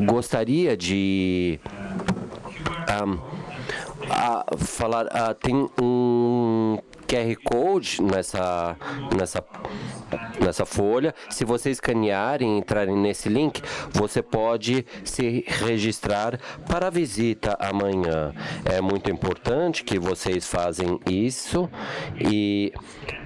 gostaria de falar, tem um QR Code nessa folha. Se vocês escanearem e entrarem nesse link, você pode se registrar para a visita amanhã. É muito importante que vocês façam isso e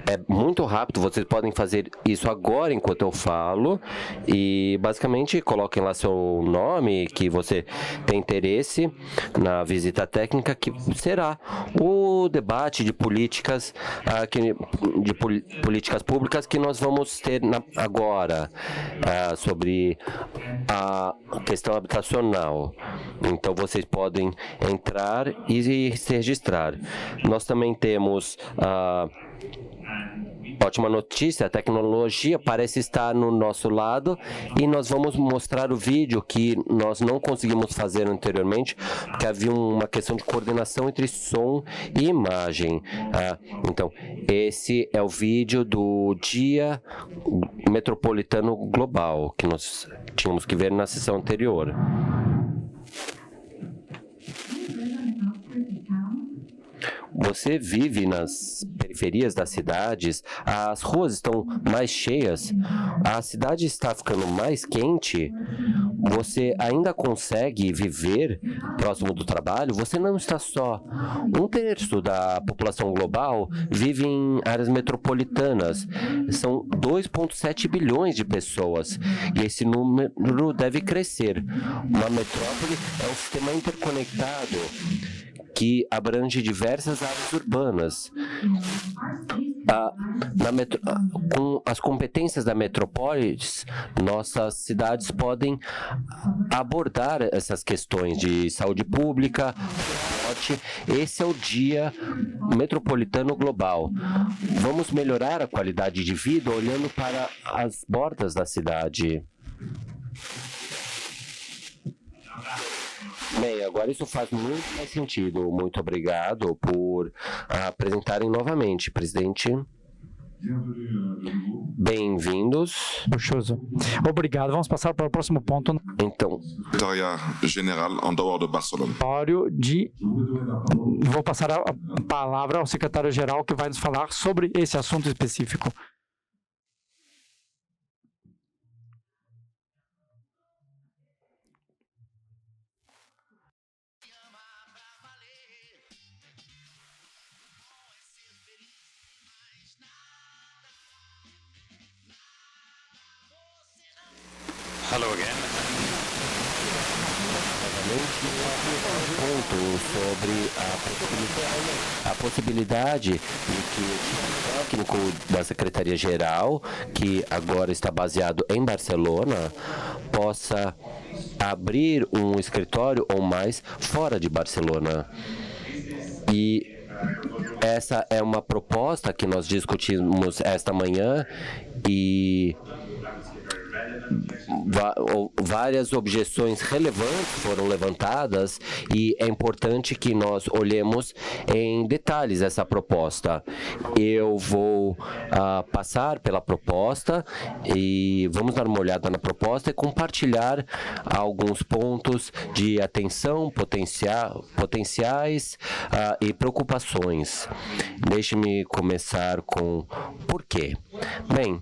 é muito rápido. Vocês podem fazer isso agora enquanto eu falo e basicamente coloquem lá seu nome, que você tem interesse na visita técnica, que será o debate de políticas políticas públicas que nós vamos ter agora sobre a questão habitacional. Então vocês podem entrar e se registrar. Nós também temos ótima notícia, a tecnologia parece estar no nosso lado e nós vamos mostrar o vídeo que nós não conseguimos fazer anteriormente, porque havia uma questão de coordenação entre som e imagem. Então, esse é o vídeo do Dia Metropolitano Global, que nós tínhamos que ver na sessão anterior. Você vive nas periferias das cidades, as ruas estão mais cheias, a cidade está ficando mais quente, você ainda consegue viver próximo do trabalho, você não está só. 1/3 da população global vive em áreas metropolitanas, são 2,7 bilhões de pessoas, e esse número deve crescer. Uma metrópole é um sistema interconectado que abrange diversas áreas urbanas. Com as competências da metrópolis, nossas cidades podem abordar essas questões de saúde pública. Esse é o Dia Metropolitano Global. Vamos melhorar a qualidade de vida olhando para as bordas da cidade. Bem, agora isso faz muito mais sentido. Muito obrigado por apresentarem novamente, presidente. Bem-vindos. Buchoso. Obrigado. Vamos passar para o próximo ponto. Então, Secretário-Geral em dehors de Barcelona. Vou passar a palavra ao secretário-geral que vai nos falar sobre esse assunto específico. Hello again. Ponto sobre a possibilidade de que o técnico da Secretaria-Geral, que agora está baseado em Barcelona, possa abrir um escritório ou mais fora de Barcelona. E essa é uma proposta que nós discutimos esta manhã e várias objeções relevantes foram levantadas e é importante que nós olhemos em detalhes essa proposta. Eu vou passar pela proposta e vamos dar uma olhada na proposta e compartilhar alguns pontos de atenção potenciais e preocupações. Deixe-me começar com por quê. Bem,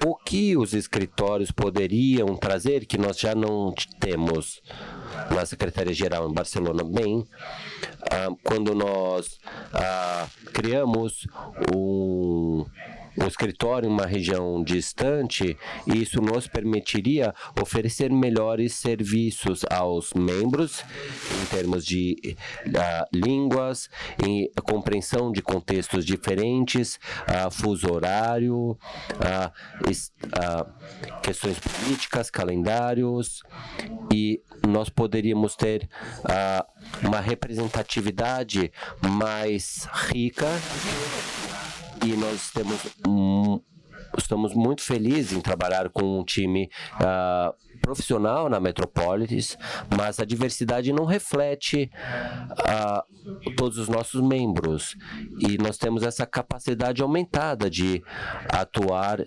o que os escritórios poderiam trazer que nós já não temos na Secretaria-Geral em Barcelona? Bem, quando nós criamos um escritório em uma região distante, isso nos permitiria oferecer melhores serviços aos membros em termos de línguas, em compreensão de contextos diferentes, fuso horário, questões políticas, calendários, e nós poderíamos ter uma representatividade mais rica. E nós estamos muito felizes em trabalhar com um time profissional na Metrópolis, mas a diversidade não reflete todos os nossos membros. E nós temos essa capacidade aumentada de atuar,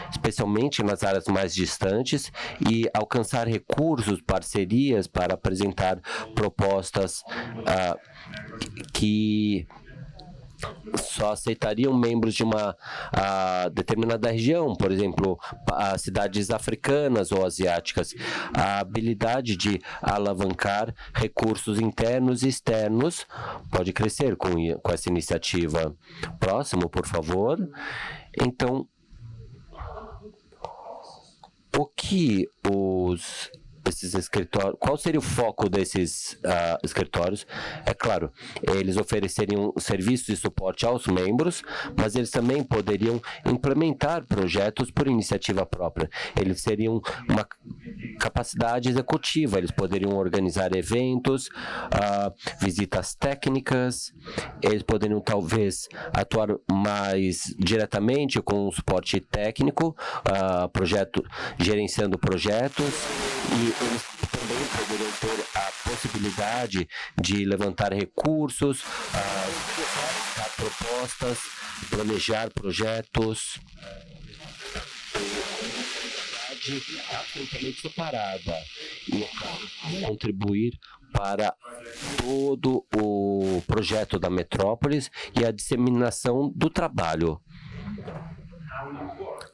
especialmente nas áreas mais distantes, e alcançar recursos, parcerias para apresentar propostas que só aceitariam membros de uma determinada região, por exemplo, as cidades africanas ou asiáticas. A habilidade de alavancar recursos internos e externos pode crescer com essa iniciativa. Próximo, por favor. Então, o que esses escritórios, qual seria o foco desses escritórios? É claro, eles ofereceriam serviços de suporte aos membros, mas eles também poderiam implementar projetos por iniciativa própria. Eles seriam uma capacidade executiva, eles poderiam organizar eventos, visitas técnicas, eles poderiam talvez atuar mais diretamente com o suporte técnico, gerenciando projetos, e eles também poderiam ter a possibilidade de levantar recursos, dar propostas, planejar projetos. Absolutamente separada e contribuir para todo o projeto da Metrópolis e a disseminação do trabalho.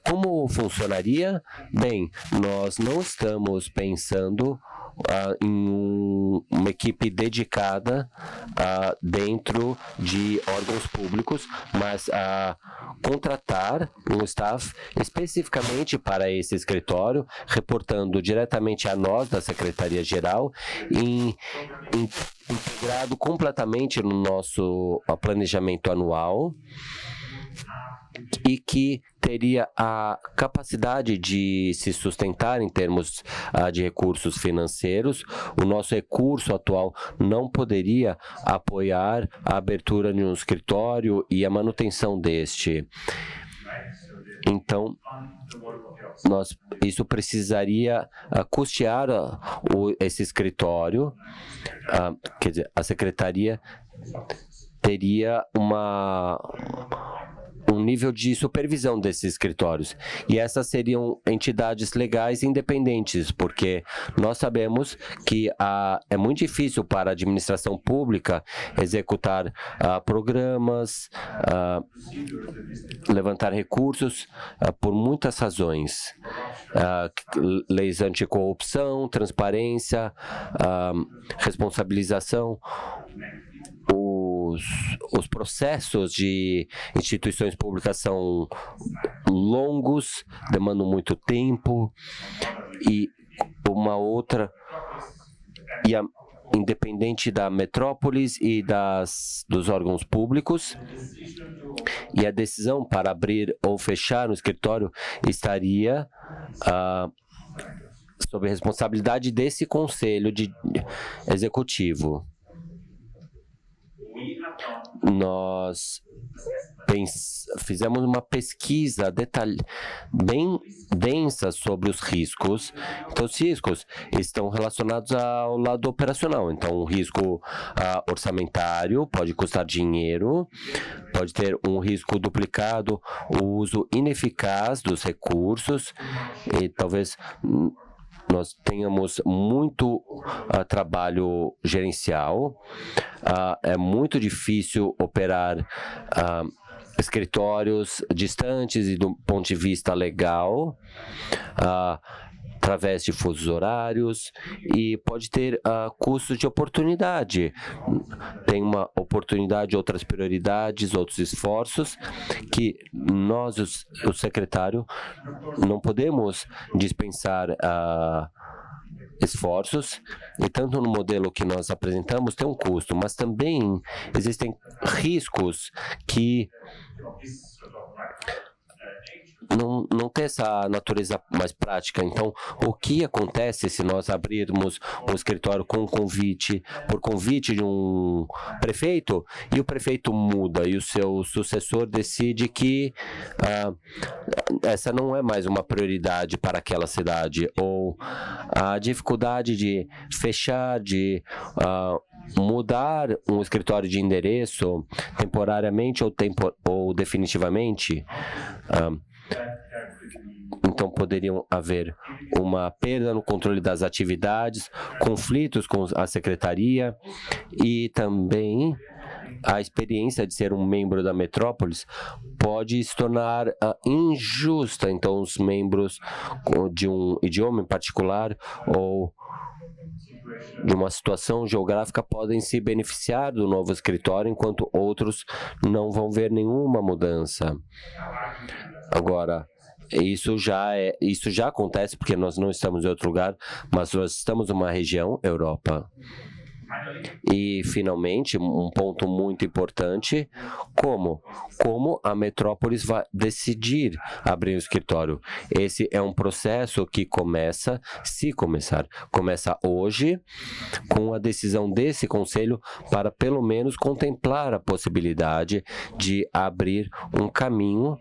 Como funcionaria? Bem, nós não estamos pensando em uma equipe dedicada dentro de órgãos públicos, mas contratar um staff especificamente para esse escritório, reportando diretamente a nós da Secretaria-Geral, integrado completamente no nosso planejamento anual, e que teria a capacidade de se sustentar em termos de recursos financeiros. O nosso recurso atual não poderia apoiar a abertura de um escritório e a manutenção deste. Então, isso precisaria custear esse escritório, quer dizer, a secretaria teria um nível de supervisão desses escritórios. E essas seriam entidades legais independentes, porque nós sabemos que é muito difícil para a administração pública executar programas, levantar recursos, por muitas razões. Leis anticorrupção, transparência, responsabilização. Os processos de instituições públicas são longos, demandam muito tempo, e independente da Metrópolis e dos órgãos públicos, e a decisão para abrir ou fechar um escritório estaria sob a responsabilidade desse conselho executivo. Nós fizemos uma pesquisa bem densa sobre os riscos. Então, os riscos estão relacionados ao lado operacional. Então, o risco orçamentário pode custar dinheiro, pode ter um risco duplicado, o uso ineficaz dos recursos, e talvez nós tenhamos muito trabalho gerencial. É muito difícil operar escritórios distantes e do ponto de vista legal, através de fusos horários, e pode ter custos de oportunidade. Tem uma oportunidade, outras prioridades, outros esforços que nós, o secretário, não podemos dispensar esforços, e tanto no modelo que nós apresentamos tem um custo, mas também existem riscos que não tem essa natureza mais prática. Então, o que acontece se nós abrirmos um escritório por convite de um prefeito, e o prefeito muda, e o seu sucessor decide que essa não é mais uma prioridade para aquela cidade, ou a dificuldade de fechar, de mudar um escritório de endereço temporariamente ou definitivamente, então poderiam haver uma perda no controle das atividades, conflitos com a secretaria e também a experiência de ser um membro da Metrópolis pode se tornar injusta. Então, os membros de um idioma em particular ou de uma situação geográfica podem se beneficiar do novo escritório, enquanto outros não vão ver nenhuma mudança. Agora, isso já acontece porque nós não estamos em outro lugar, mas nós estamos numa região, Europa. E, finalmente, um ponto muito importante, como a Metrópolis vai decidir abrir um escritório. Esse é um processo que começa hoje, com a decisão desse conselho para, pelo menos, contemplar a possibilidade de abrir um caminho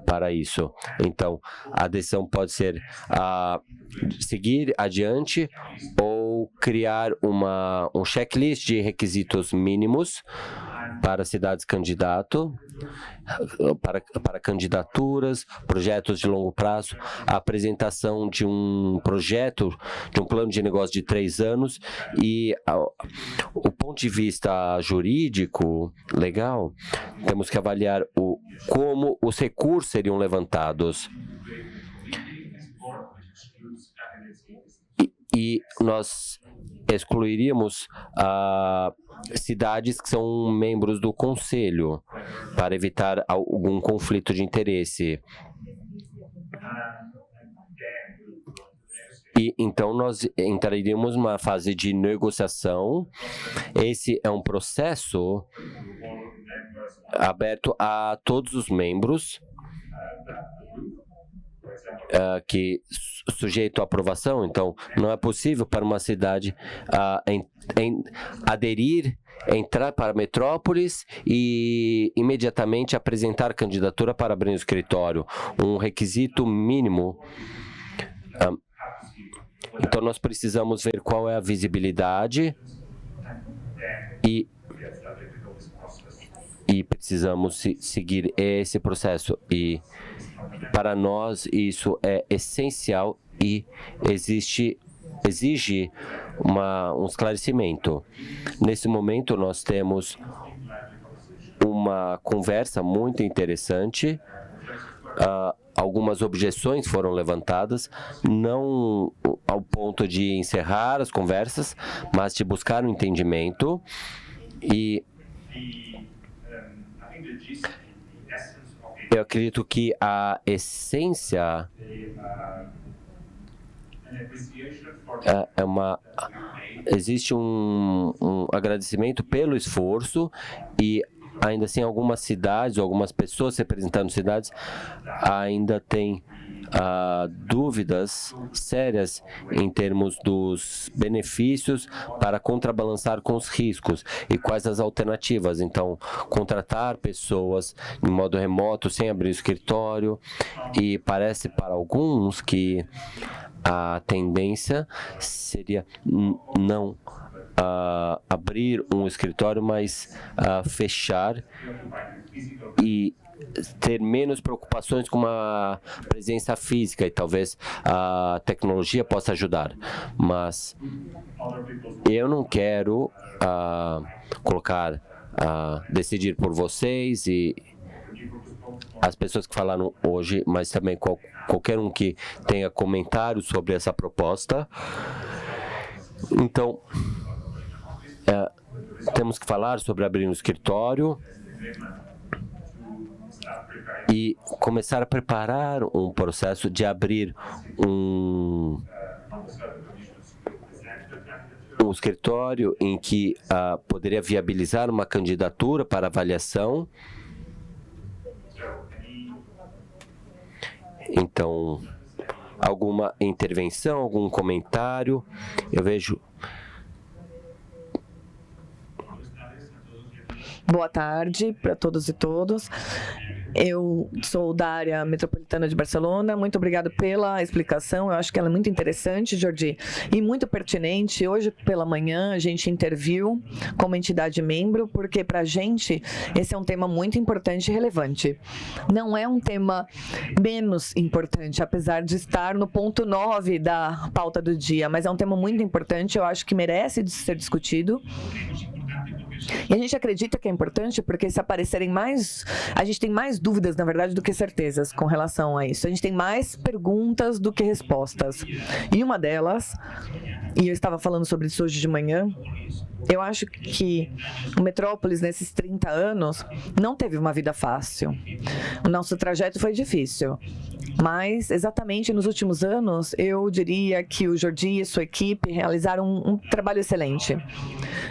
para isso. Então, a decisão pode ser seguir adiante ou criar um checklist de requisitos mínimos para cidades candidato, para candidaturas, projetos de longo prazo, a apresentação de um projeto, de um plano de negócio de 3 anos e o ponto de vista jurídico, legal, temos que avaliar como os recursos seriam levantados. E nós excluiríamos cidades que são membros do conselho para evitar algum conflito de interesse. E então nós entraríamos numa fase de negociação. Esse é um processo aberto a todos os membros, que sujeito à aprovação. Então, não é possível para uma cidade entrar para a Metrópolis e imediatamente apresentar candidatura para abrir um escritório. Um requisito mínimo. Então, nós precisamos ver qual é a visibilidade e precisamos seguir esse processo. E para nós isso é essencial e exige um esclarecimento. Nesse momento nós temos uma conversa muito interessante. Algumas objeções foram levantadas, não ao ponto de encerrar as conversas, mas de buscar um entendimento. E eu acredito que a essência existe um agradecimento pelo esforço e ainda assim algumas cidades, ou algumas pessoas representando cidades ainda têm dúvidas sérias em termos dos benefícios para contrabalançar com os riscos e quais as alternativas. Então, contratar pessoas em modo remoto, sem abrir o escritório, e parece para alguns que a tendência seria não abrir um escritório, mas fechar e ter menos preocupações com uma presença física, e talvez a tecnologia possa ajudar. Mas eu não quero decidir por vocês e as pessoas que falaram hoje, mas também qualquer um que tenha comentários sobre essa proposta. Então, temos que falar sobre abrir um escritório e começar a preparar um processo de abrir um escritório em que poderia viabilizar uma candidatura para avaliação. Então, alguma intervenção, algum comentário? Eu vejo... Boa tarde para todos e todas. Eu sou da área metropolitana de Barcelona. Muito obrigado pela explicação. Eu acho que ela é muito interessante, Jordi, e muito pertinente. Hoje pela manhã a gente interviu como entidade membro, porque para a gente esse é um tema muito importante e relevante. Não é um tema menos importante, apesar de estar no ponto 9 da pauta do dia, mas é um tema muito importante. Eu acho que merece ser discutido. E a gente acredita que é importante porque se aparecerem mais... A gente tem mais dúvidas, na verdade, do que certezas com relação a isso. A gente tem mais perguntas do que respostas. E uma delas, e eu estava falando sobre isso hoje de manhã, eu acho que o Metrópolis, nesses 30 anos, não teve uma vida fácil. O nosso trajeto foi difícil. Mas, exatamente nos últimos anos, eu diria que o Jordi e sua equipe realizaram um trabalho excelente.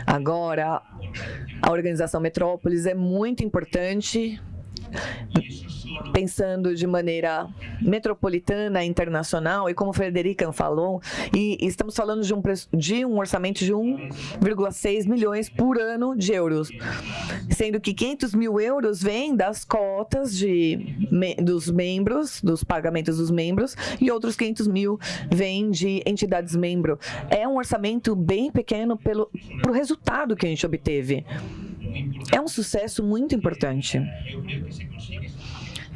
Agora, a organização Metrópolis é muito importante, pensando de maneira metropolitana, internacional, e como a Frederica falou, e estamos falando de um orçamento de 1,6 milhões por ano de euros, sendo que 500 mil euros vêm das cotas dos membros, dos pagamentos dos membros, e outros 500 mil vêm de entidades membro. É um orçamento bem pequeno pro resultado que a gente obteve. É um sucesso muito importante.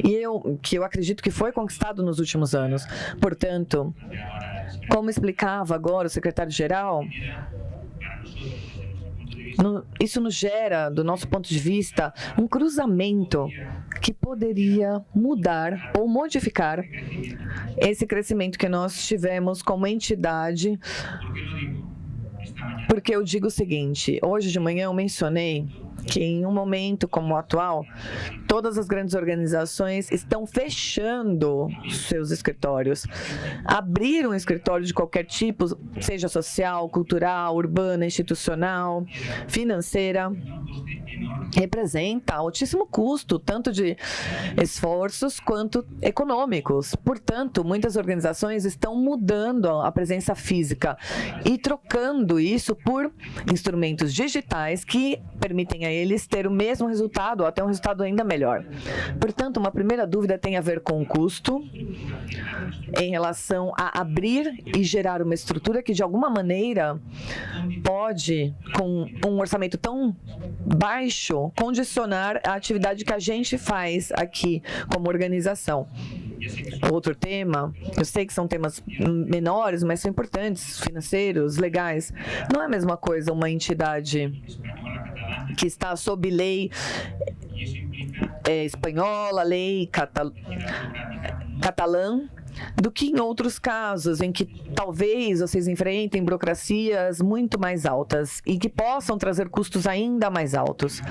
E eu acredito que foi conquistado nos últimos anos. Portanto, como explicava agora o secretário-geral, isso nos gera, do nosso ponto de vista, um cruzamento que poderia mudar ou modificar esse crescimento que nós tivemos como entidade. Porque eu digo o seguinte, hoje de manhã eu mencionei que em um momento como o atual, todas as grandes organizações estão fechando seus escritórios. Abrir um escritório de qualquer tipo, seja social, cultural, urbana, institucional, financeira, representa altíssimo custo, tanto de esforços quanto econômicos. Portanto, muitas organizações estão mudando a presença física e trocando isso por instrumentos digitais que permitem a eles ter o mesmo resultado ou até um resultado ainda melhor. Portanto, uma primeira dúvida tem a ver com o custo em relação a abrir e gerar uma estrutura que de alguma maneira pode, com um orçamento tão baixo, condicionar a atividade que a gente faz aqui como organização. Outro tema, eu sei que são temas menores, mas são importantes, financeiros, legais. Não é a mesma coisa uma entidade que está sob lei espanhola, lei catalã, do que em outros casos em que talvez vocês enfrentem burocracias muito mais altas e que possam trazer custos ainda mais altos.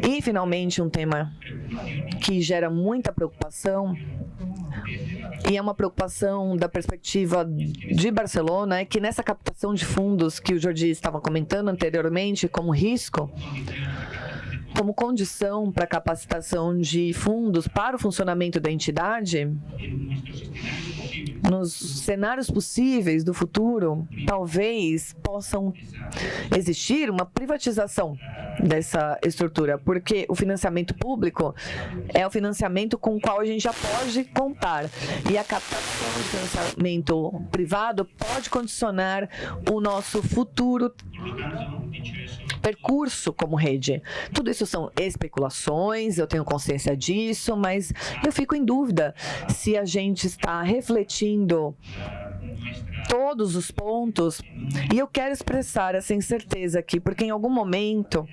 E, finalmente, um tema que gera muita preocupação, e é uma preocupação da perspectiva de Barcelona, é que nessa captação de fundos que o Jordi estava comentando anteriormente como risco, como condição para a capacitação de fundos para o funcionamento da entidade, nos cenários possíveis do futuro, talvez possam existir uma privatização dessa estrutura, porque o financiamento público é o financiamento com o qual a gente já pode contar, e a captação do financiamento privado pode condicionar o nosso futuro percurso como rede. Tudo isso são especulações, eu tenho consciência disso, mas eu fico em dúvida se a gente está refletindo todos os pontos, e eu quero expressar essa incerteza aqui, porque em algum momento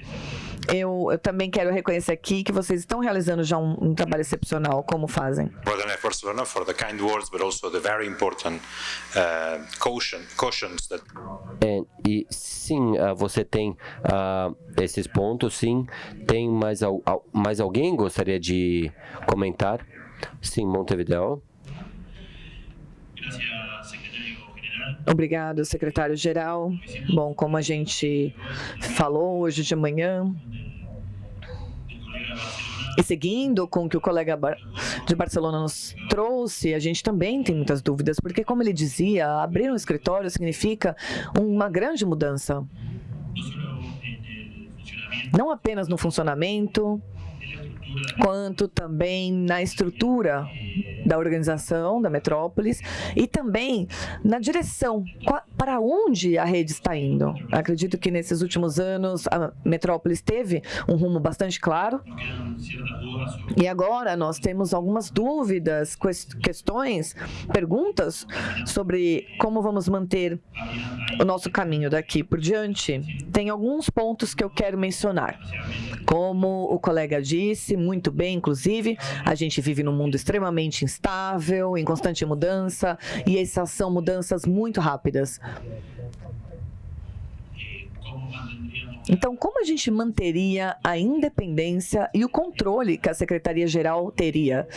eu também quero reconhecer aqui que vocês estão realizando já um trabalho excepcional, como fazem. Barcelona for the kind words, but also the very important cautions that. E sim, você tem esses pontos, sim. Tem mais alguém gostaria de comentar? Sim, Montevideo. Obrigado, secretário-geral. Bom, como a gente falou hoje de manhã, e seguindo com o que o colega de Barcelona nos trouxe, a gente também tem muitas dúvidas, porque, como ele dizia, abrir um escritório significa uma grande mudança. Não apenas no funcionamento, quanto também na estrutura da organização da Metrópolis e também na direção, para onde a rede está indo. Acredito que nesses últimos anos a Metrópolis teve um rumo bastante claro e agora nós temos algumas dúvidas, questões, perguntas sobre como vamos manter o nosso caminho daqui por diante. Tem alguns pontos que eu quero mencionar. Como o colega disse, muito bem, inclusive, a gente vive num mundo extremamente instável, em constante mudança, e essas são mudanças muito rápidas. Então, como a gente manteria a independência e o controle que a Secretaria-Geral teria?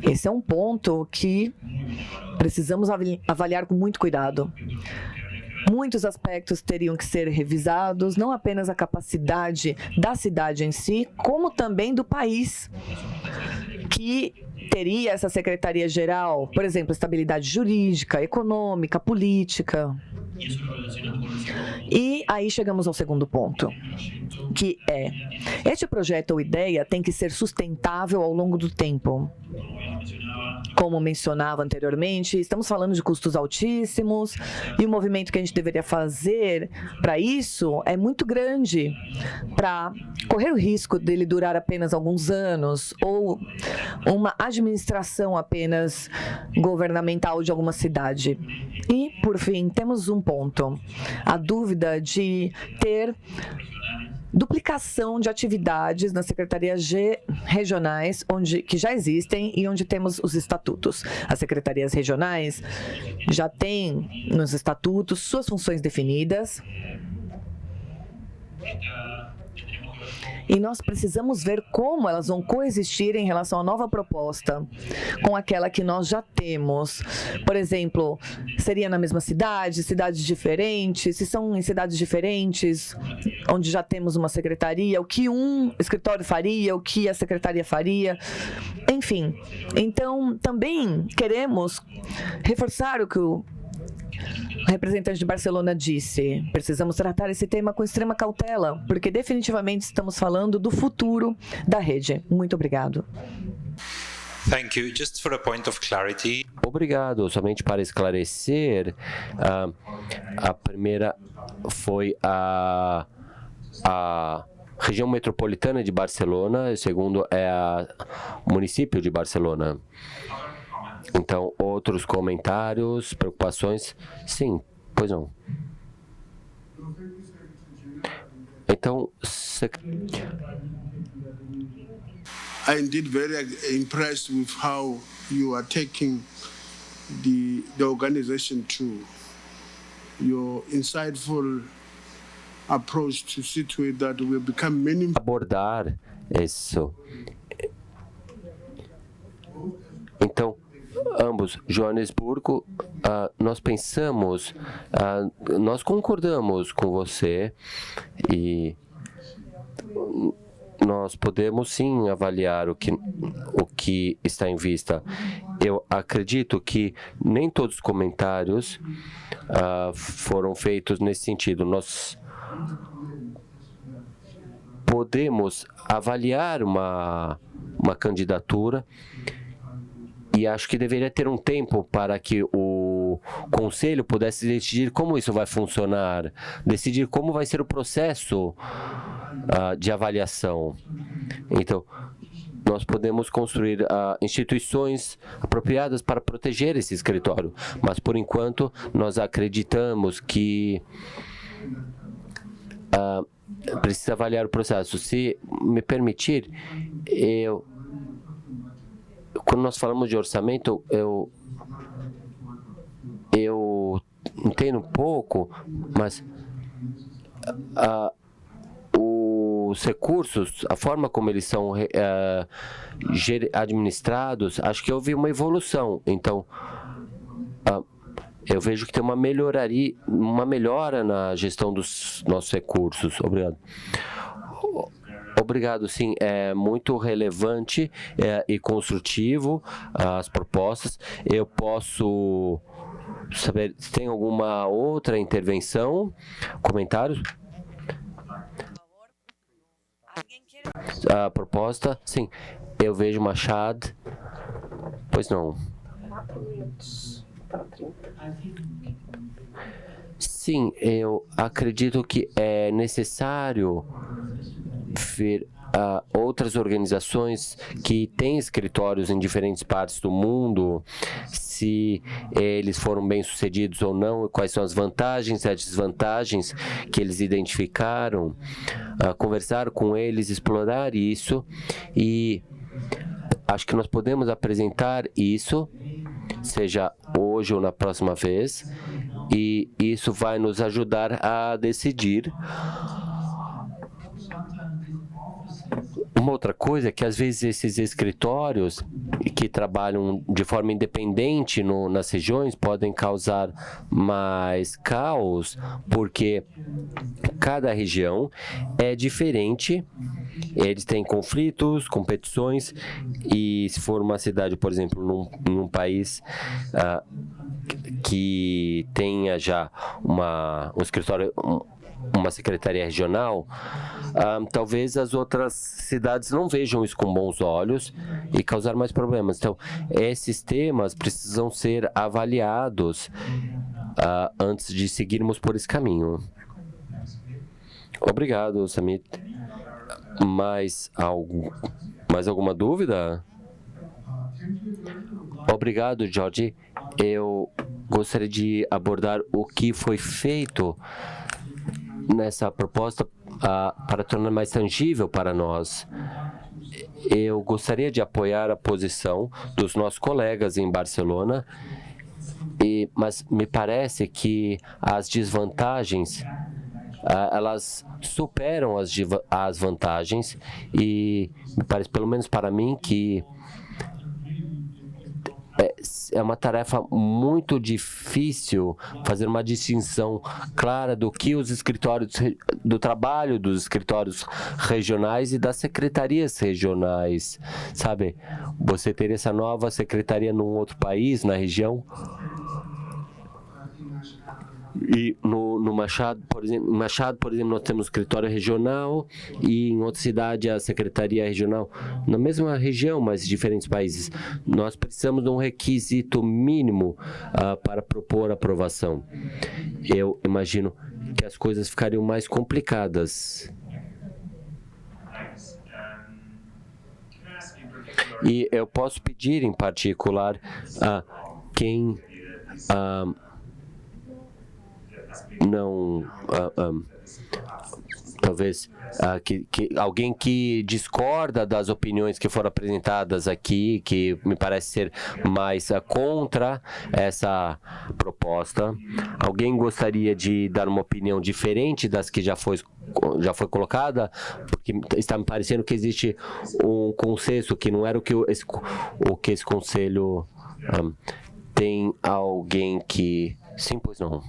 Esse é um ponto que precisamos avaliar com muito cuidado. Muitos aspectos teriam que ser revisados, não apenas a capacidade da cidade em si, como também do país, que teria essa secretaria-geral, por exemplo, estabilidade jurídica, econômica, política. E aí chegamos ao segundo ponto, que é, este projeto ou ideia tem que ser sustentável ao longo do tempo. Como mencionava anteriormente, estamos falando de custos altíssimos e o movimento que a gente deveria fazer para isso é muito grande, para correr o risco dele durar apenas alguns anos ou uma administração apenas governamental de alguma cidade. E, por fim, temos um ponto, a dúvida de ter duplicação de atividades nas secretarias regionais, que já existem e onde temos os estatutos. As secretarias regionais já têm nos estatutos suas funções definidas. E nós precisamos ver como elas vão coexistir em relação à nova proposta com aquela que nós já temos. Por exemplo, seria na mesma cidade, cidades diferentes, se são em cidades diferentes, onde já temos uma secretaria, o que um escritório faria, o que a secretaria faria, enfim. Então, também queremos reforçar o que o representante de Barcelona disse. Precisamos tratar esse tema com extrema cautela, porque definitivamente estamos falando do futuro da rede. Muito obrigado. Thank you. Just for a point of clarity. Obrigado. Somente para esclarecer, a primeira foi a região metropolitana de Barcelona, e o segundo é o município de Barcelona. Então, outros comentários, preocupações? Sim, pois não. Então, I'm indeed very impressed with how you are taking the organization to your insightful approach to see to it that will become meaningful. Abordar isso. Então, ambos, Joanesburgo, nós pensamos, nós concordamos com você e nós podemos sim avaliar o que está em vista. Eu acredito que nem todos os comentários foram feitos nesse sentido. Nós podemos avaliar uma candidatura e acho que deveria ter um tempo para que o conselho pudesse decidir como isso vai funcionar, decidir como vai ser o processo de avaliação. Então, nós podemos construir instituições apropriadas para proteger esse escritório, mas, por enquanto, nós acreditamos que precisa avaliar o processo. Se me permitir, quando nós falamos de orçamento, eu entendo um pouco, mas os recursos, a forma como eles são administrados, acho que houve uma evolução. Então, eu vejo que tem uma melhora na gestão dos nossos recursos. Obrigado. Obrigado, sim, é muito relevante e construtivo as propostas. Eu posso saber se tem alguma outra intervenção, comentários? A proposta, sim, eu vejo Machado. Pois não. Sim, eu acredito que é necessário ver outras organizações que têm escritórios em diferentes partes do mundo, se eles foram bem-sucedidos ou não, quais são as vantagens e as desvantagens que eles identificaram, conversar com eles, explorar isso, e acho que nós podemos apresentar isso, seja hoje ou na próxima vez, e isso vai nos ajudar a decidir. Uma outra coisa é que, às vezes, esses escritórios que trabalham de forma independente nas regiões podem causar mais caos, porque cada região é diferente, eles têm conflitos, competições, e se for uma cidade, por exemplo, num país que tenha já um escritório, uma secretaria regional, talvez as outras cidades não vejam isso com bons olhos e causar mais problemas. Então, esses temas precisam ser avaliados antes de seguirmos por esse caminho. Obrigado, Samit. Mais alguma dúvida? Obrigado, Jorge. Eu gostaria de abordar o que foi feito nessa proposta para tornar mais tangível para nós. Eu gostaria de apoiar a posição dos nossos colegas em Barcelona, mas me parece que as desvantagens elas superam as vantagens, e me parece, pelo menos para mim, que é uma tarefa muito difícil fazer uma distinção clara do que os escritórios, do trabalho dos escritórios regionais e das secretarias regionais, sabe? Você ter essa nova secretaria num outro país, na região. E no Machado, por exemplo, nós temos escritório regional, e em outra cidade a secretaria regional, na mesma região, mas em diferentes países. Nós precisamos de um requisito mínimo para propor aprovação. Eu imagino que as coisas ficariam mais complicadas. E eu posso pedir, em particular, a quem não, talvez alguém que discorda das opiniões que foram apresentadas aqui, que me parece ser mais contra essa proposta. Alguém gostaria de dar uma opinião diferente das que já foi colocada? Porque está me parecendo que existe um consenso que não era o que esse conselho tem. Alguém que... Sim, pois não.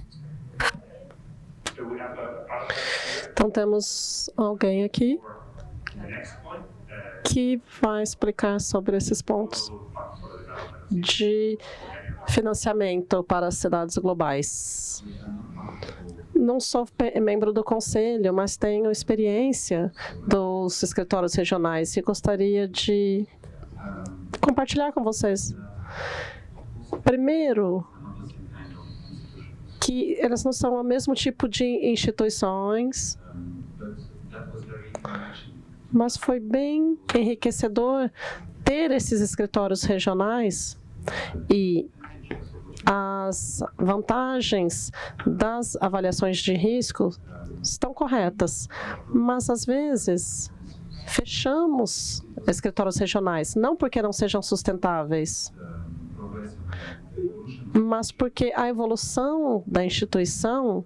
Então, temos alguém aqui que vai explicar sobre esses pontos de financiamento para as cidades globais. Não sou membro do conselho, mas tenho experiência dos escritórios regionais e gostaria de compartilhar com vocês. Primeiro, que elas não são o mesmo tipo de instituições, mas foi bem enriquecedor ter esses escritórios regionais, e as vantagens das avaliações de risco estão corretas, mas às vezes fechamos escritórios regionais, não porque não sejam sustentáveis, mas porque a evolução da instituição,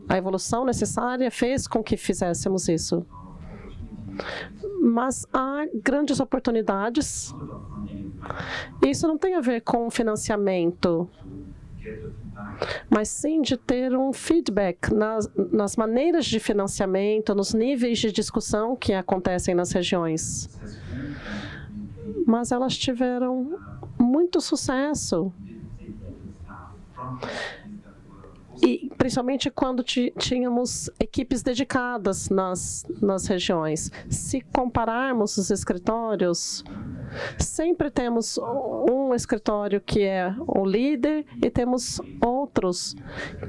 a evolução necessária fez com que fizéssemos isso. Mas há grandes oportunidades. Isso não tem a ver com financiamento. mas sim de ter um feedback nas maneiras de financiamento, nos níveis de discussão que acontecem nas regiões. Mas elas tiveram muito sucesso. E principalmente quando tínhamos equipes dedicadas nas regiões. Se compararmos os escritórios, sempre temos um escritório que é o líder e temos outros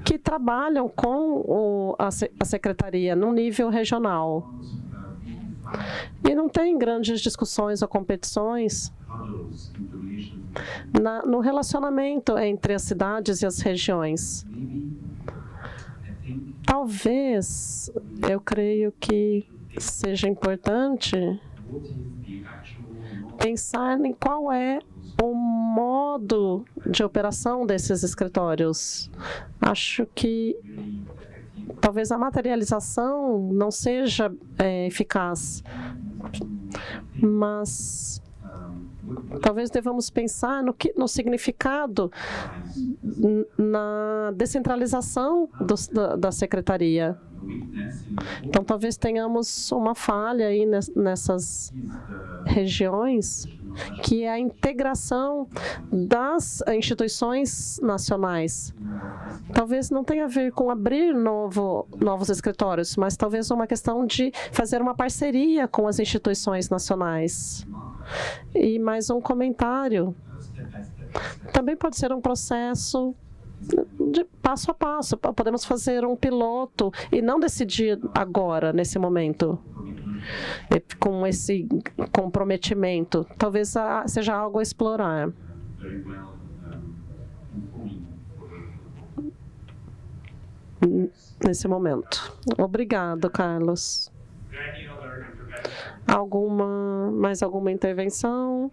que trabalham com a secretaria no nível regional. E não tem grandes discussões ou competições no relacionamento entre as cidades e as regiões. Talvez, eu creio que seja importante pensar em qual é o modo de operação desses escritórios. Acho que talvez a materialização não seja eficaz, mas talvez devamos pensar no significado na descentralização da secretaria. Então, talvez tenhamos uma falha aí nessas regiões, que é a integração das instituições nacionais. Talvez não tenha a ver com abrir novos escritórios, mas talvez uma questão de fazer uma parceria com as instituições nacionais. E mais um comentário. Também pode ser um processo de passo a passo. Podemos fazer um piloto e não decidir agora, nesse momento, com esse comprometimento. Talvez seja algo a explorar. Nesse momento. Obrigado, Carlos. Mais alguma intervenção?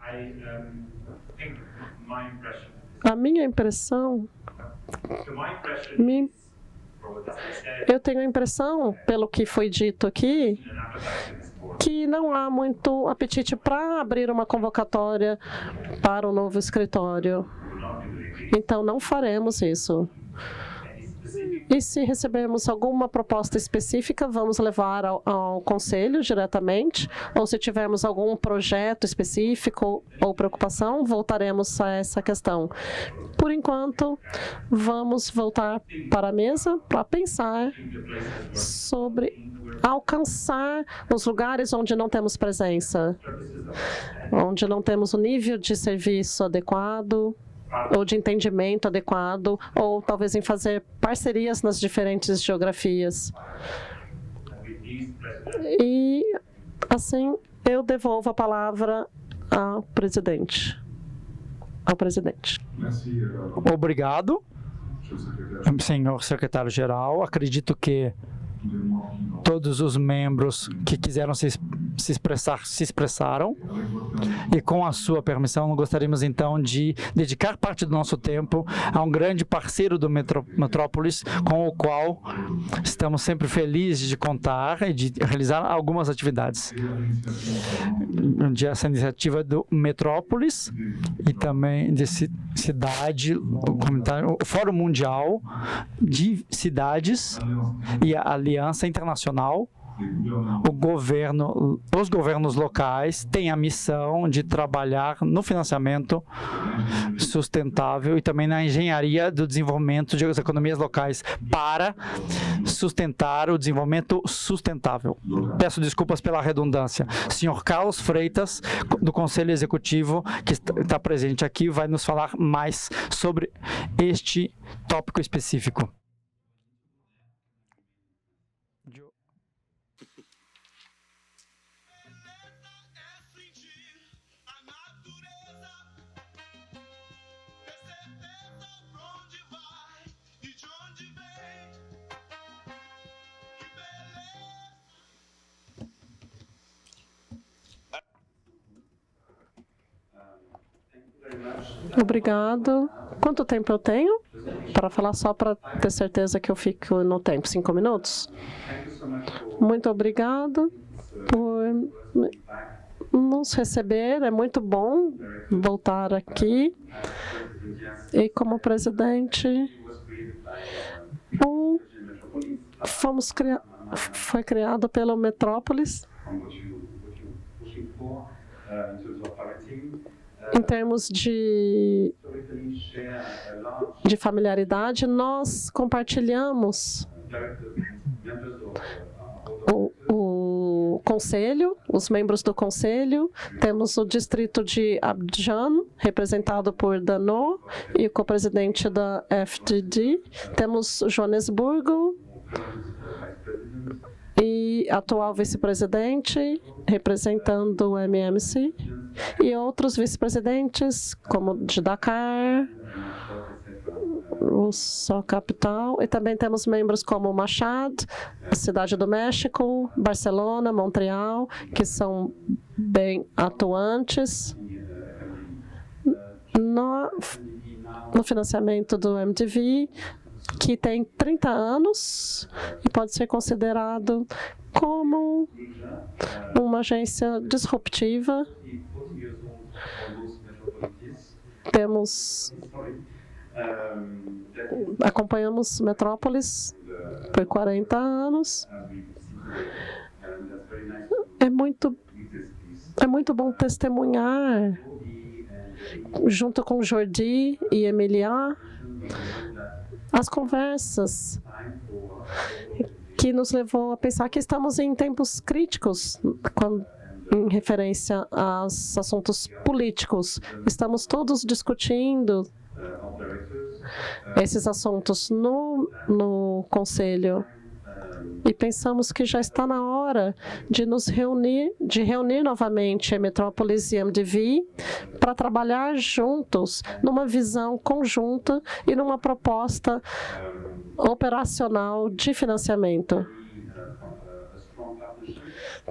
A minha impressão... Eu tenho a impressão, pelo que foi dito aqui, que não há muito apetite para abrir uma convocatória para o novo escritório. Então, não faremos isso. E se recebermos alguma proposta específica, vamos levar ao conselho diretamente, ou se tivermos algum projeto específico ou preocupação, voltaremos a essa questão. Por enquanto, vamos voltar para a mesa para pensar sobre alcançar os lugares onde não temos presença, onde não temos o nível de serviço adequado, ou de entendimento adequado, ou talvez em fazer parcerias nas diferentes geografias. E, assim, eu devolvo a palavra ao presidente. Obrigado, senhor secretário-geral. Acredito que todos os membros que quiseram se expressar, se expressaram. E com a sua permissão, gostaríamos então de dedicar parte do nosso tempo a um grande parceiro do Metrópolis, com o qual estamos sempre felizes de contar e de realizar algumas atividades. Essa iniciativa do Metrópolis e também de cidade, o Fórum Mundial de Cidades e a Aliança Internacional. Os governos locais têm a missão de trabalhar no financiamento sustentável e também na engenharia do desenvolvimento das economias locais para sustentar o desenvolvimento sustentável. Peço desculpas pela redundância. Senhor Carlos Freitas, do Conselho Executivo, que está presente aqui, vai nos falar mais sobre este tópico específico. Obrigado. Quanto tempo eu tenho para falar, só para ter certeza que eu fico no tempo? 5 minutos? Muito obrigado por nos receber. É muito bom voltar aqui. E como presidente, Foi criado pelo Metrópolis. Em termos de familiaridade, nós compartilhamos o conselho, os membros do conselho. Temos o distrito de Abidjan, representado por Dano, e o co-presidente da FDD. Temos Joanesburgo e atual vice-presidente, representando o MMC, e outros vice-presidentes, como de Dakar, só capital, e também temos membros como Machad, a Cidade do México, Barcelona, Montreal, que são bem atuantes no financiamento do MDV, que tem 30 anos e pode ser considerado como uma agência disruptiva. Acompanhamos Metrópolis por 40 anos. É muito bom testemunhar, junto com Jordi e Emilia, as conversas que nos levou a pensar que estamos em tempos críticos em referência aos assuntos políticos. Estamos todos discutindo esses assuntos no Conselho e pensamos que já está na hora de reunir novamente a Metrópolis e MDV para trabalhar juntos numa visão conjunta e numa proposta operacional de financiamento.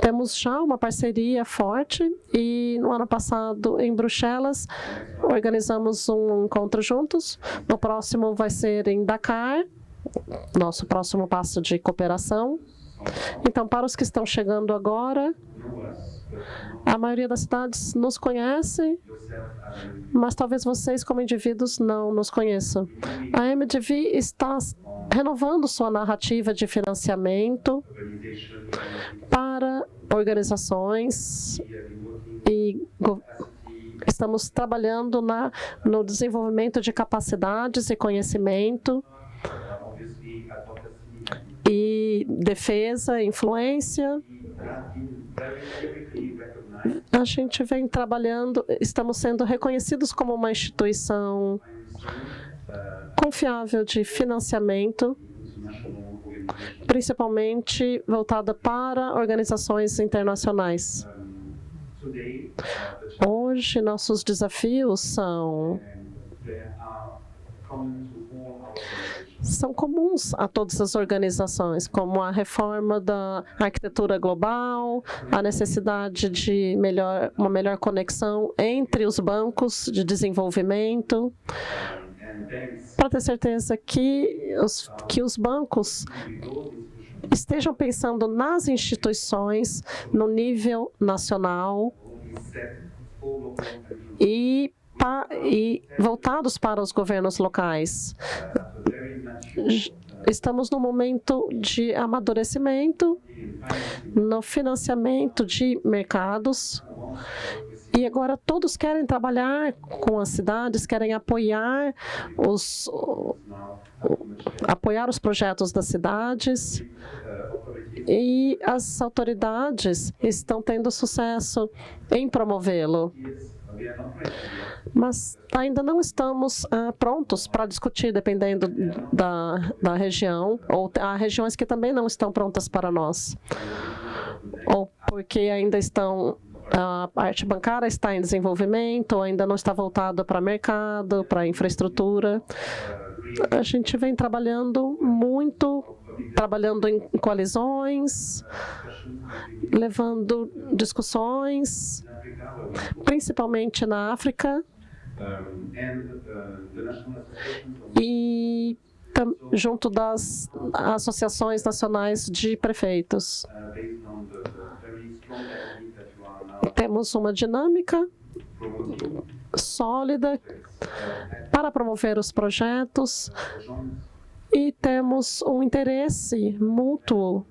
Temos já uma parceria forte e no ano passado, em Bruxelas, organizamos um encontro juntos. No próximo vai ser em Dakar, nosso próximo passo de cooperação. Então, para os que estão chegando agora, a maioria das cidades nos conhece, mas talvez vocês, como indivíduos, não nos conheçam. A MDV está renovando sua narrativa de financiamento para organizações e estamos trabalhando no desenvolvimento de capacidades e conhecimento e defesa, influência. A gente vem trabalhando, estamos sendo reconhecidos como uma instituição confiável de financiamento, principalmente voltada para organizações internacionais. Hoje, nossos desafios são comuns a todas as organizações, como a reforma da arquitetura global, a necessidade de uma melhor conexão entre os bancos de desenvolvimento, para ter certeza que os bancos estejam pensando nas instituições no nível nacional e voltados para os governos locais. Estamos num momento de amadurecimento no financiamento de mercados e agora todos querem trabalhar com as cidades, querem apoiar os projetos das cidades e as autoridades estão tendo sucesso em promovê-lo. Mas ainda não estamos prontos para discutir, dependendo da região, ou há regiões que também não estão prontas para nós, ou porque ainda a parte bancária está em desenvolvimento, ou ainda não está voltada para mercado, para infraestrutura. A gente vem trabalhando em coalizões, levando discussões, principalmente na África, e junto das associações nacionais de prefeitos. Temos uma dinâmica sólida para promover os projetos E temos um interesse mútuo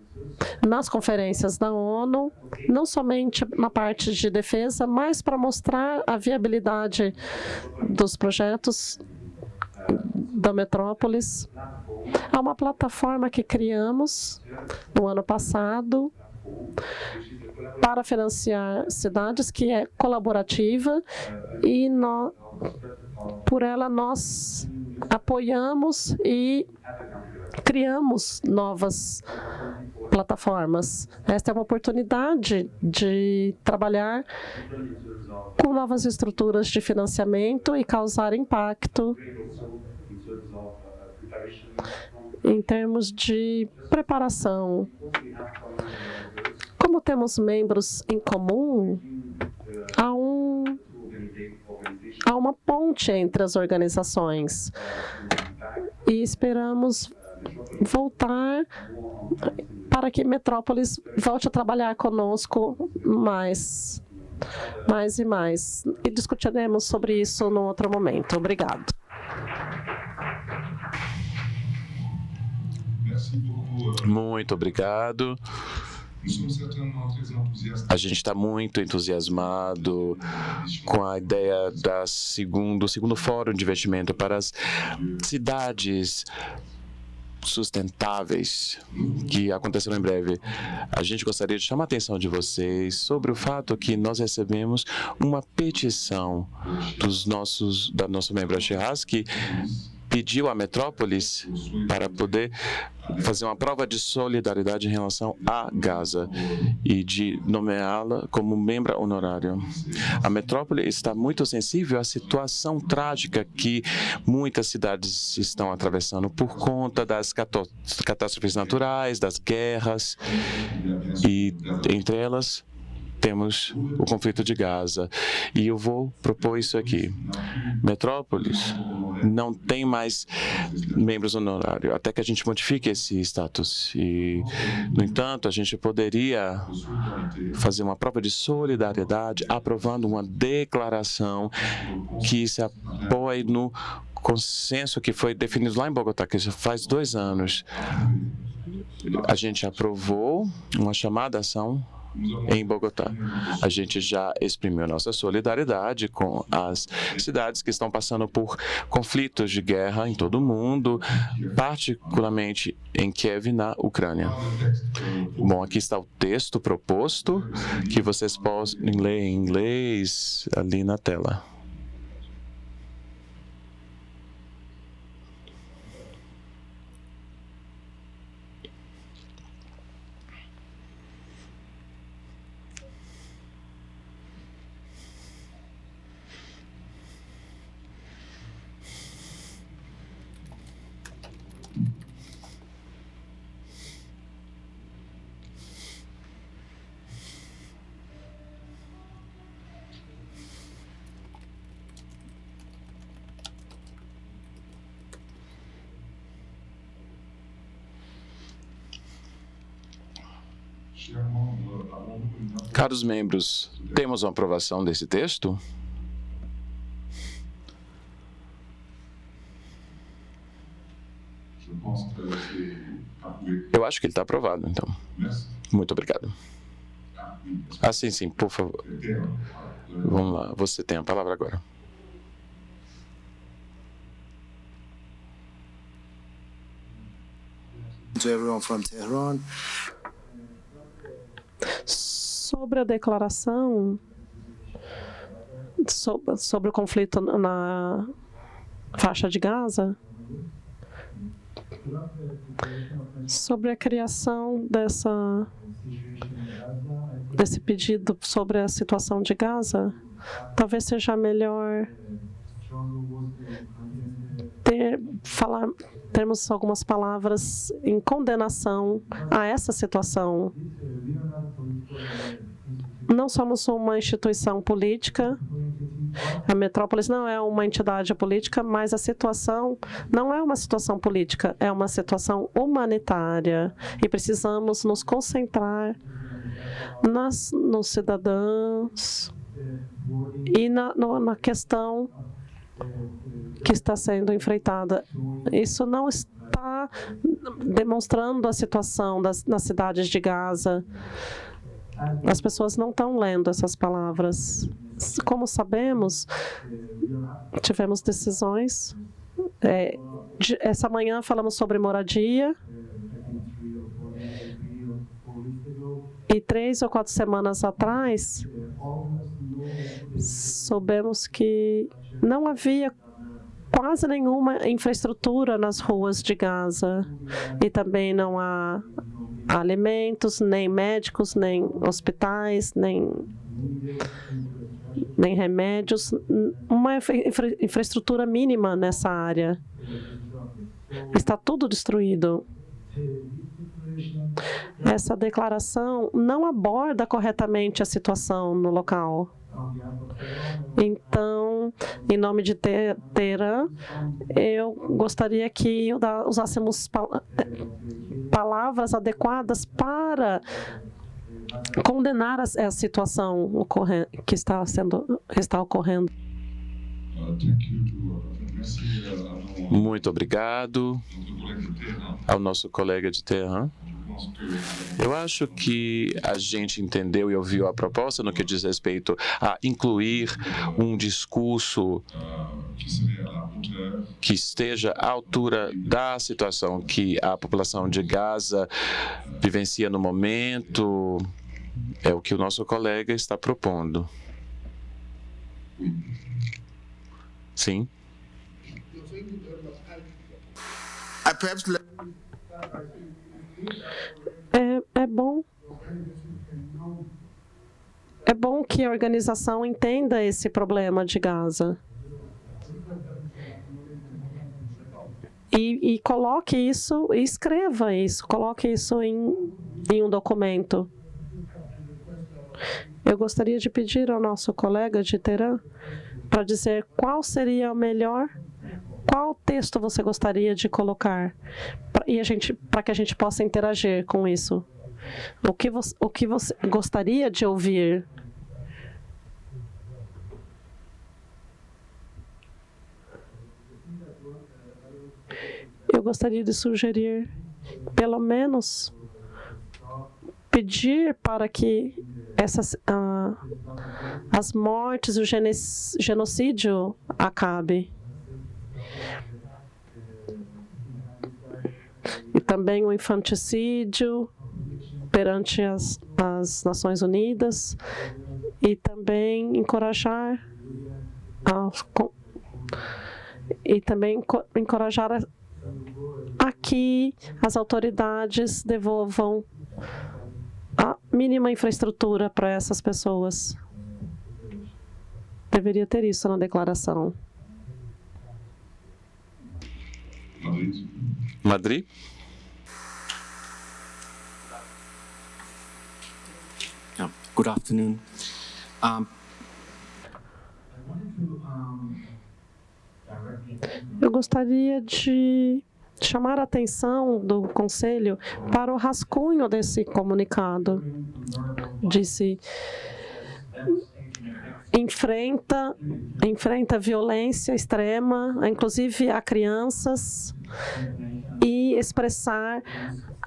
nas conferências da ONU, não somente na parte de defesa, mas para mostrar a viabilidade dos projetos da Metrópolis. Há uma plataforma que criamos no ano passado para financiar cidades, que é colaborativa, e por ela nós apoiamos e criamos novas plataformas. Esta é uma oportunidade de trabalhar com novas estruturas de financiamento e causar impacto em termos de preparação. Como temos membros em comum, há uma ponte entre as organizações e esperamos voltar para que Metrópolis volte a trabalhar conosco mais e mais. E discutiremos sobre isso num outro momento. Obrigado. Muito obrigado. A gente está muito entusiasmado com a ideia do segundo Fórum de Investimento para as Cidades Sustentáveis, que acontecerá em breve. A gente gostaria de chamar a atenção de vocês sobre o fato que nós recebemos uma petição da nossa membro Shiraz, que pediu à Metrópolis para poder fazer uma prova de solidariedade em relação a Gaza e de nomeá-la como membro honorário. A Metrópole está muito sensível à situação trágica que muitas cidades estão atravessando por conta das catástrofes naturais, das guerras, e entre elas temos o conflito de Gaza. E eu vou propor isso aqui. Metrópolis não tem mais membros honorários, até que a gente modifique esse status. E, no entanto, a gente poderia fazer uma prova de solidariedade aprovando uma declaração que se apoie no consenso que foi definido lá em Bogotá, que já faz 2 anos. A gente aprovou uma chamada ação em Bogotá. A gente já exprimiu nossa solidariedade com as cidades que estão passando por conflitos de guerra em todo o mundo, particularmente em Kiev, na Ucrânia. Bom, aqui está o texto proposto, que vocês podem ler em inglês ali na tela. Caros membros, temos uma aprovação desse texto? Eu acho que ele está aprovado, então. Muito obrigado. Ah, sim, por favor. Vamos lá, você tem a palavra agora. To everyone from Tehran. Sobre a declaração sobre o conflito na faixa de Gaza, sobre a criação desse pedido sobre a situação de Gaza, talvez seja melhor termos algumas palavras em condenação a essa situação. Não somos uma instituição política, a Metrópolis não é uma entidade política, mas a situação não é uma situação política, é uma situação humanitária e precisamos nos concentrar nos cidadãos e na questão que está sendo enfrentada. Isso não está está demonstrando a situação nas cidades de Gaza. As pessoas não estão lendo essas palavras. Como sabemos, tivemos decisões. Essa manhã falamos sobre moradia. E 3 ou 4 semanas atrás, soubemos que não havia quase nenhuma infraestrutura nas ruas de Gaza. E também não há alimentos, nem médicos, nem hospitais, nem remédios. Uma infraestrutura mínima nessa área. Está tudo destruído. Essa declaração não aborda corretamente a situação no local. Então, em nome de Teherã, eu gostaria que usássemos palavras adequadas para condenar a situação que está ocorrendo. Muito obrigado ao nosso colega de Teherã. Eu acho que a gente entendeu e ouviu a proposta no que diz respeito a incluir um discurso que esteja à altura da situação que a população de Gaza vivencia no momento. É o que o nosso colega está propondo. Sim. É bom que a organização entenda esse problema de Gaza. E coloque isso, e escreva isso, coloque isso em um documento. Eu gostaria de pedir ao nosso colega de Teherã para dizer qual seria o melhor, qual texto você gostaria de colocar, para que a gente possa interagir com isso. O que você gostaria de ouvir? Eu gostaria de sugerir, pelo menos, pedir para que as mortes e o genocídio acabe. E também o infanticídio perante as Nações Unidas, e também encorajar a que as autoridades devolvam a mínima infraestrutura para essas pessoas. Deveria ter isso na declaração. Madrid. Good afternoon. Eu gostaria de chamar a atenção do Conselho para o rascunho desse comunicado. Disse: enfrenta violência extrema, inclusive a crianças, e expressar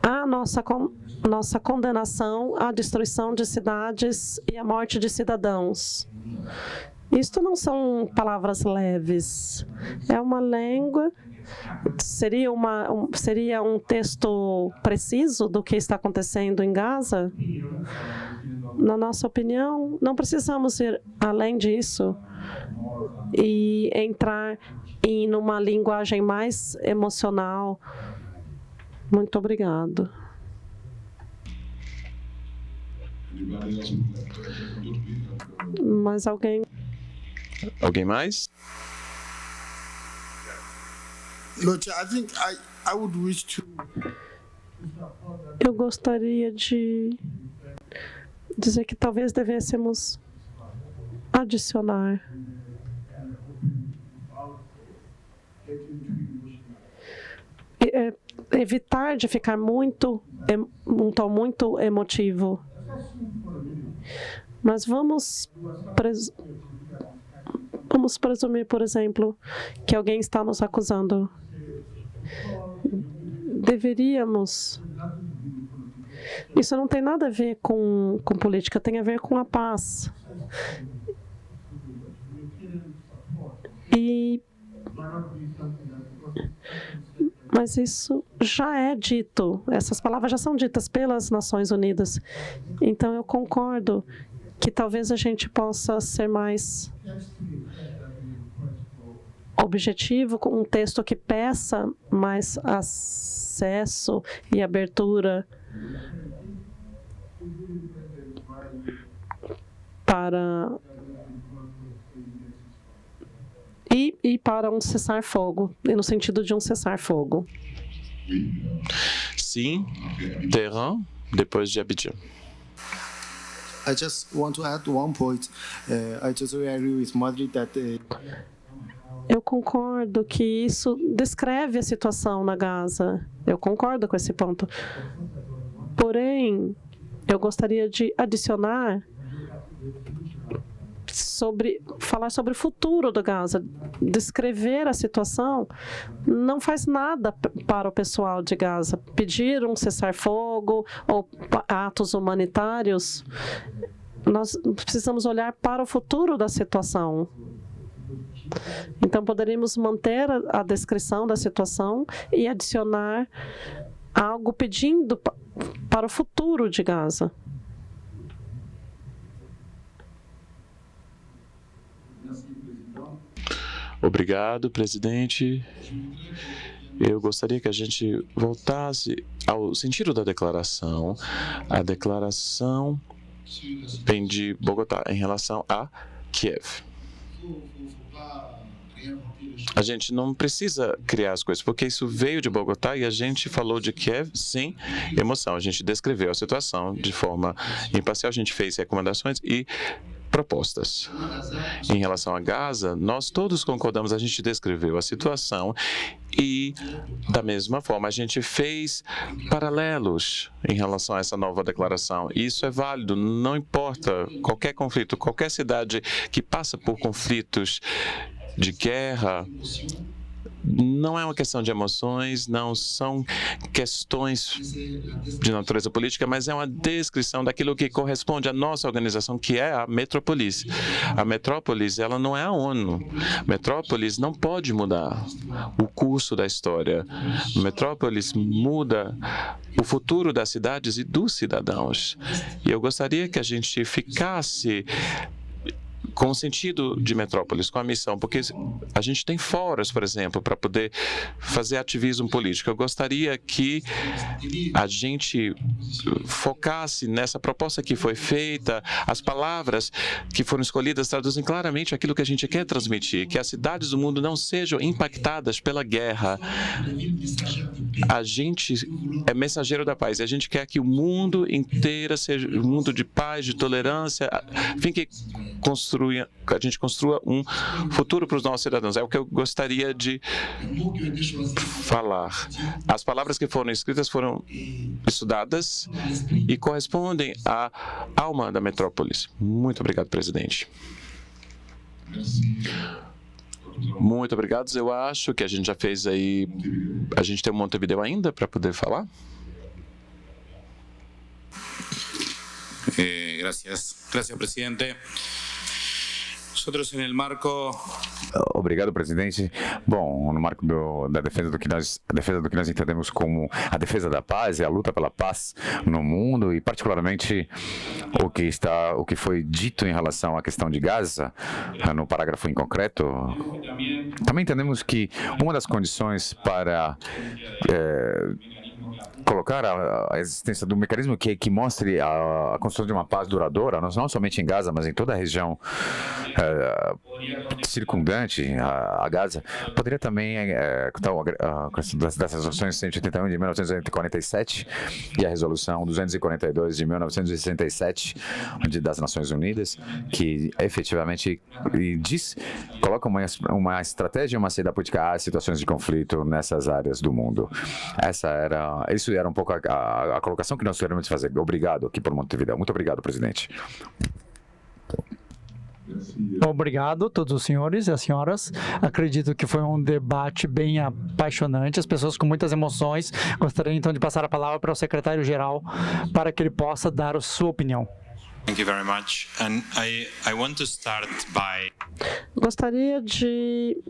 a nossa condenação à destruição de cidades e à morte de cidadãos. Isto não são palavras leves. É uma língua. Seria um texto preciso do que está acontecendo em Gaza? Na nossa opinião, não precisamos ir além disso e entrar numa linguagem mais emocional. Muito obrigado. Mais alguém? Alguém mais? Eu gostaria de dizer que talvez devêssemos adicionar evitar de ficar um tom muito emotivo. Mas vamos presumir, por exemplo, que alguém está nos acusando deveríamos... Isso não tem nada a ver com política, tem a ver com a paz. Mas isso já é dito, essas palavras já são ditas pelas Nações Unidas. Então, eu concordo que talvez a gente possa ser mais objetivo, com um texto que peça mais acesso e abertura para para um cessar-fogo, e no sentido de um cessar-fogo. Sim, Terran, depois de Abidjan. I just want to add one point. I totally agree with Madrid that Eu concordo que isso descreve a situação na Gaza. Eu concordo com esse ponto. Porém, eu gostaria de adicionar falar sobre o futuro da Gaza. Descrever a situação não faz nada para o pessoal de Gaza. Pedir um cessar-fogo ou atos humanitários, nós precisamos olhar para o futuro da situação. Então, poderíamos manter a descrição da situação e adicionar algo pedindo para o futuro de Gaza. Obrigado, presidente. Eu gostaria que a gente voltasse ao sentido da declaração. A declaração vem de Bogotá em relação a Kiev. A gente não precisa criar as coisas, porque isso veio de Bogotá e a gente falou de Kiev sem emoção. A gente descreveu a situação de forma imparcial, a gente fez recomendações e propostas. Em relação a Gaza, nós todos concordamos, a gente descreveu a situação e, da mesma forma, a gente fez paralelos em relação a essa nova declaração. E isso é válido, não importa qualquer conflito, qualquer cidade que passa por conflitos de guerra, não é uma questão de emoções, não são questões de natureza política, mas é uma descrição daquilo que corresponde à nossa organização, que é a Metrópolis. A Metrópolis, ela não é a ONU. Metrópolis não pode mudar o curso da história. Metrópolis muda o futuro das cidades e dos cidadãos. E eu gostaria que a gente ficasse com o sentido de Metrópolis, com a missão, porque a gente tem fóruns, por exemplo, para poder fazer ativismo político. Eu gostaria que a gente focasse nessa proposta que foi feita, as palavras que foram escolhidas traduzem claramente aquilo que a gente quer transmitir, que as cidades do mundo não sejam impactadas pela guerra. A gente é mensageiro da paz, e a gente quer que o mundo inteiro seja um mundo de paz, de tolerância, enfim, que a gente construa um futuro para os nossos cidadãos. É o que eu gostaria de falar. As palavras que foram escritas foram estudadas e correspondem à alma da Metrópolis. Muito obrigado, presidente. Muito obrigado. Eu acho que a gente já fez aí... A gente tem um Montevideo ainda para poder falar? Gracias, presidente. Obrigado, presidente. Bom, no marco da defesa do que nós entendemos como a defesa da paz e a luta pela paz no mundo, e particularmente o que foi dito em relação à questão de Gaza, no parágrafo em concreto, também entendemos que uma das condições para colocar a existência do mecanismo que mostre a construção de uma paz duradoura, não somente em Gaza, mas em toda a região circundante a Gaza, poderia também a questão das resoluções 181 de 1947 e a resolução 242 de 1967 das Nações Unidas, que efetivamente coloca uma estratégia e uma saída política às situações de conflito nessas áreas do mundo. Isso era um pouco a colocação que nós queremos fazer. Obrigado aqui por Montevideo. Muito obrigado, presidente. Obrigado a todos os senhores e as senhoras. Acredito que foi um debate bem apaixonante, as pessoas com muitas emoções. Gostaria então de passar a palavra para o secretário-geral para que ele possa dar a sua opinião. Thank you very much. And I want to start by... Gostaria de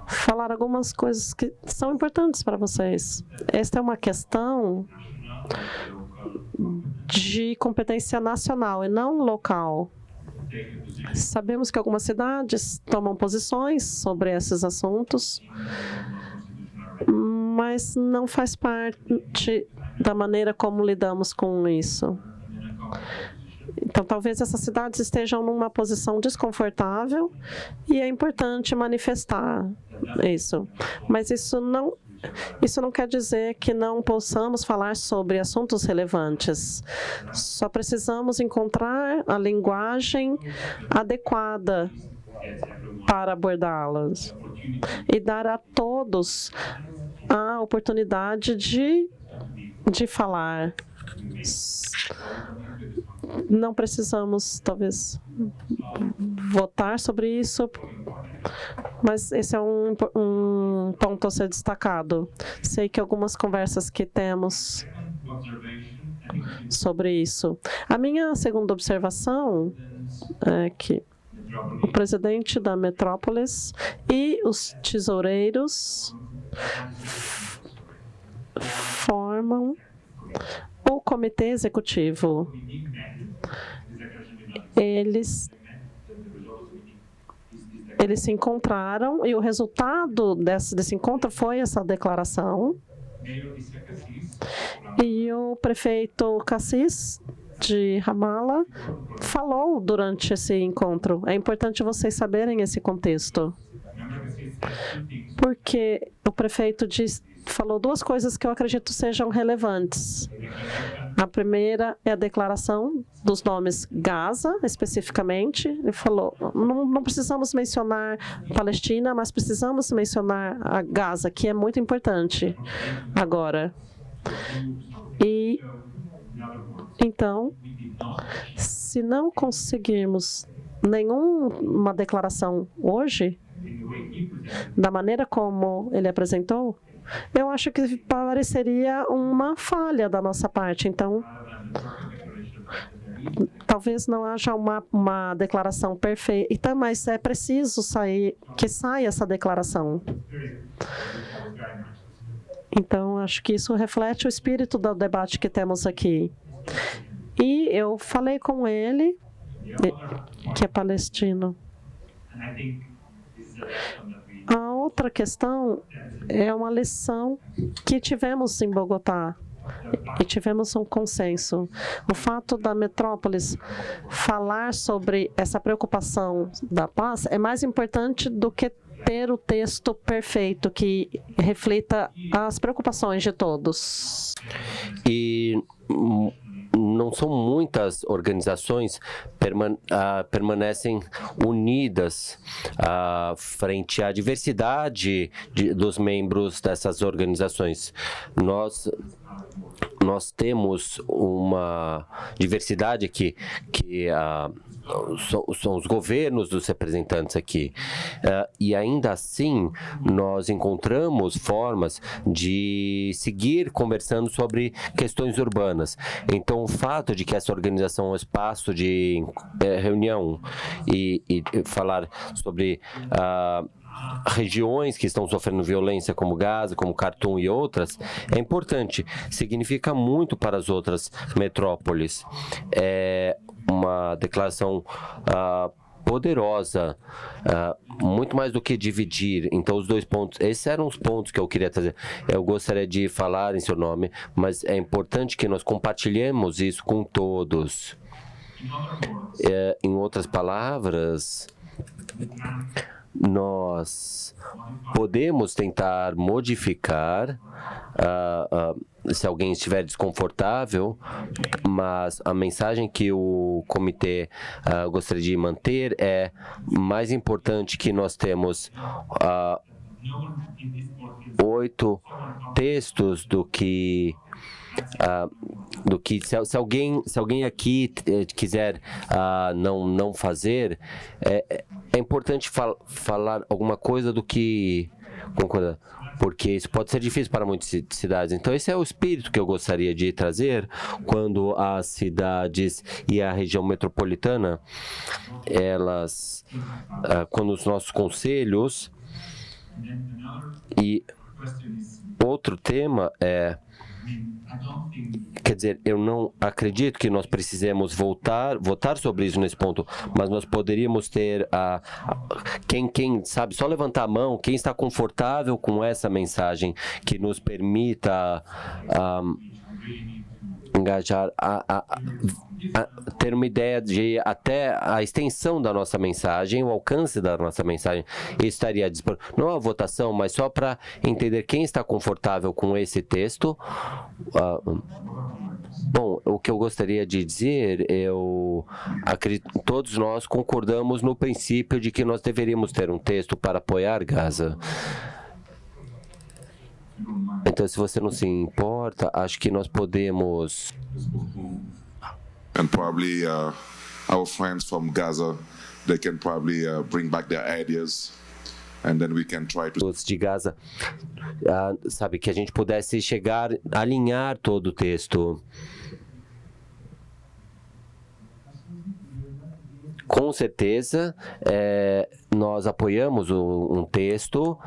falar algumas coisas que são importantes para vocês. Esta é uma questão de competência nacional e não local. Sabemos que algumas cidades tomam posições sobre esses assuntos, mas não faz parte da maneira como lidamos com isso. Então, talvez essas cidades estejam numa posição desconfortável e é importante manifestar isso. Mas isso não quer dizer que não possamos falar sobre assuntos relevantes. Só precisamos encontrar a linguagem adequada para abordá-las e dar a todos a oportunidade de falar. Não precisamos, talvez, votar sobre isso, mas esse é um ponto a ser destacado. Sei que algumas conversas que temos sobre isso. A minha segunda observação é que o presidente da Metrópolis e os tesoureiros formam o comitê executivo. Eles se encontraram e o resultado desse encontro foi essa declaração. E o prefeito Cassis de Ramallah falou durante esse encontro. É importante vocês saberem esse contexto. Porque o prefeito falou duas coisas que eu acredito sejam relevantes. A primeira é a declaração dos nomes Gaza, especificamente. Ele falou, não precisamos mencionar Palestina, mas precisamos mencionar a Gaza, que é muito importante agora. E, então, se não conseguirmos nenhuma declaração hoje, da maneira como ele apresentou, eu acho que pareceria uma falha da nossa parte. Então, talvez não haja uma declaração perfeita, mas é preciso que saia essa declaração. Então, acho que isso reflete o espírito do debate que temos aqui. E eu falei com ele, que é palestino. A outra questão é uma lição que tivemos em Bogotá e tivemos um consenso. O fato da Metrópolis falar sobre essa preocupação da paz é mais importante do que ter o texto perfeito que reflita as preocupações de todos. E não são muitas organizações permanecem unidas frente à diversidade dos membros dessas organizações. Nós temos uma diversidade que são os governos dos representantes aqui. E ainda assim, nós encontramos formas de seguir conversando sobre questões urbanas. Então, o fato de que essa organização é um espaço de reunião e falar sobre regiões que estão sofrendo violência, como Gaza, como Khartoum e outras, é importante. Significa muito para as outras metrópoles. É uma declaração poderosa, muito mais do que dividir. Então, os dois pontos, esses eram os pontos que eu queria trazer. Eu gostaria de falar em seu nome, mas é importante que nós compartilhemos isso com todos. Em outras palavras, nós podemos tentar modificar se alguém estiver desconfortável, mas a mensagem que o comitê gostaria de manter é mais importante que nós temos 8 textos do que do que se alguém aqui quiser não fazer, é importante falar alguma coisa do que concorda, porque isso pode ser difícil para muitas cidades. Então esse é o espírito que eu gostaria de trazer quando as cidades e a região metropolitana, quando os nossos conselhos. E outro tema quer dizer, eu não acredito que nós precisemos votar sobre isso nesse ponto, mas nós poderíamos ter quem sabe, só levantar a mão, quem está confortável com essa mensagem que nos permita engajar ter uma ideia de até a extensão da nossa mensagem, o alcance da nossa mensagem. Isso estaria disponível, não a votação, mas só para entender quem está confortável com esse texto. Bom, o que eu gostaria de dizer, eu acredito, todos nós concordamos no princípio de que nós deveríamos ter um texto para apoiar Gaza. Então, se você não se importa, acho que nós podemos. And probably our friends from Gaza, they can probably bring back their ideas, and then we can try to. De Gaza, sabe, que a gente pudesse alinhar todo o texto. Com certeza, nós apoiamos um texto,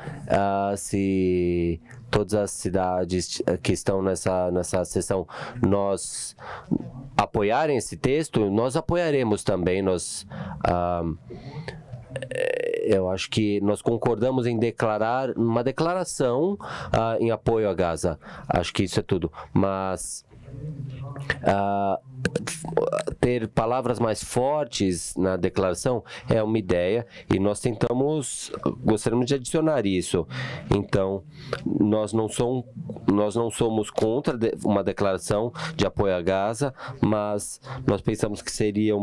se todas as cidades que estão nessa sessão nós apoiarem esse texto, nós apoiaremos também. Eu acho que nós concordamos em declarar uma declaração em apoio a Gaza. Acho que isso é tudo. Mas ter palavras mais fortes na declaração é uma ideia e nós gostaríamos de adicionar isso. Então, nós não somos contra uma declaração de apoio a Gaza, mas nós pensamos que seria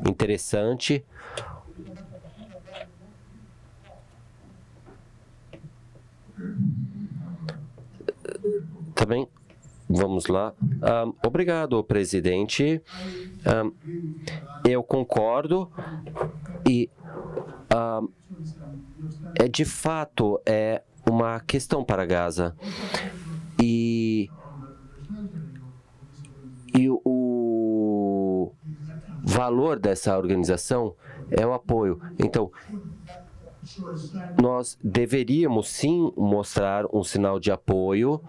interessante. Também. Vamos lá. Obrigado, presidente. Eu concordo e de fato uma questão para Gaza. E o valor dessa organização é o apoio. Então, nós deveríamos sim mostrar um sinal de apoio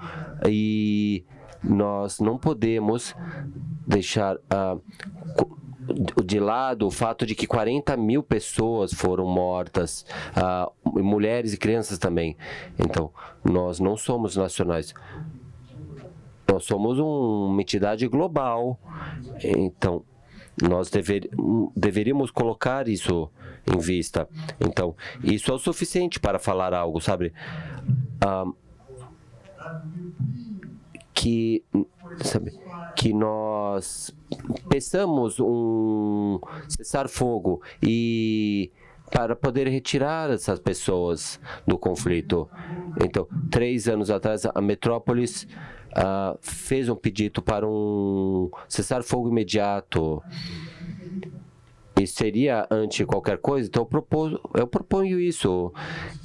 e nós não podemos deixar de lado o fato de que 40 mil pessoas foram mortas, mulheres e crianças também. Então, nós não somos nacionais. Nós somos uma entidade global. Então, nós deveríamos colocar isso em vista. Então, isso é o suficiente para falar algo, sabe? Que nós peçamos um cessar-fogo e para poder retirar essas pessoas do conflito. Então, 3 anos atrás, a Metrópolis fez um pedido para um cessar-fogo imediato. Isso seria ante qualquer coisa. Então, eu proponho isso,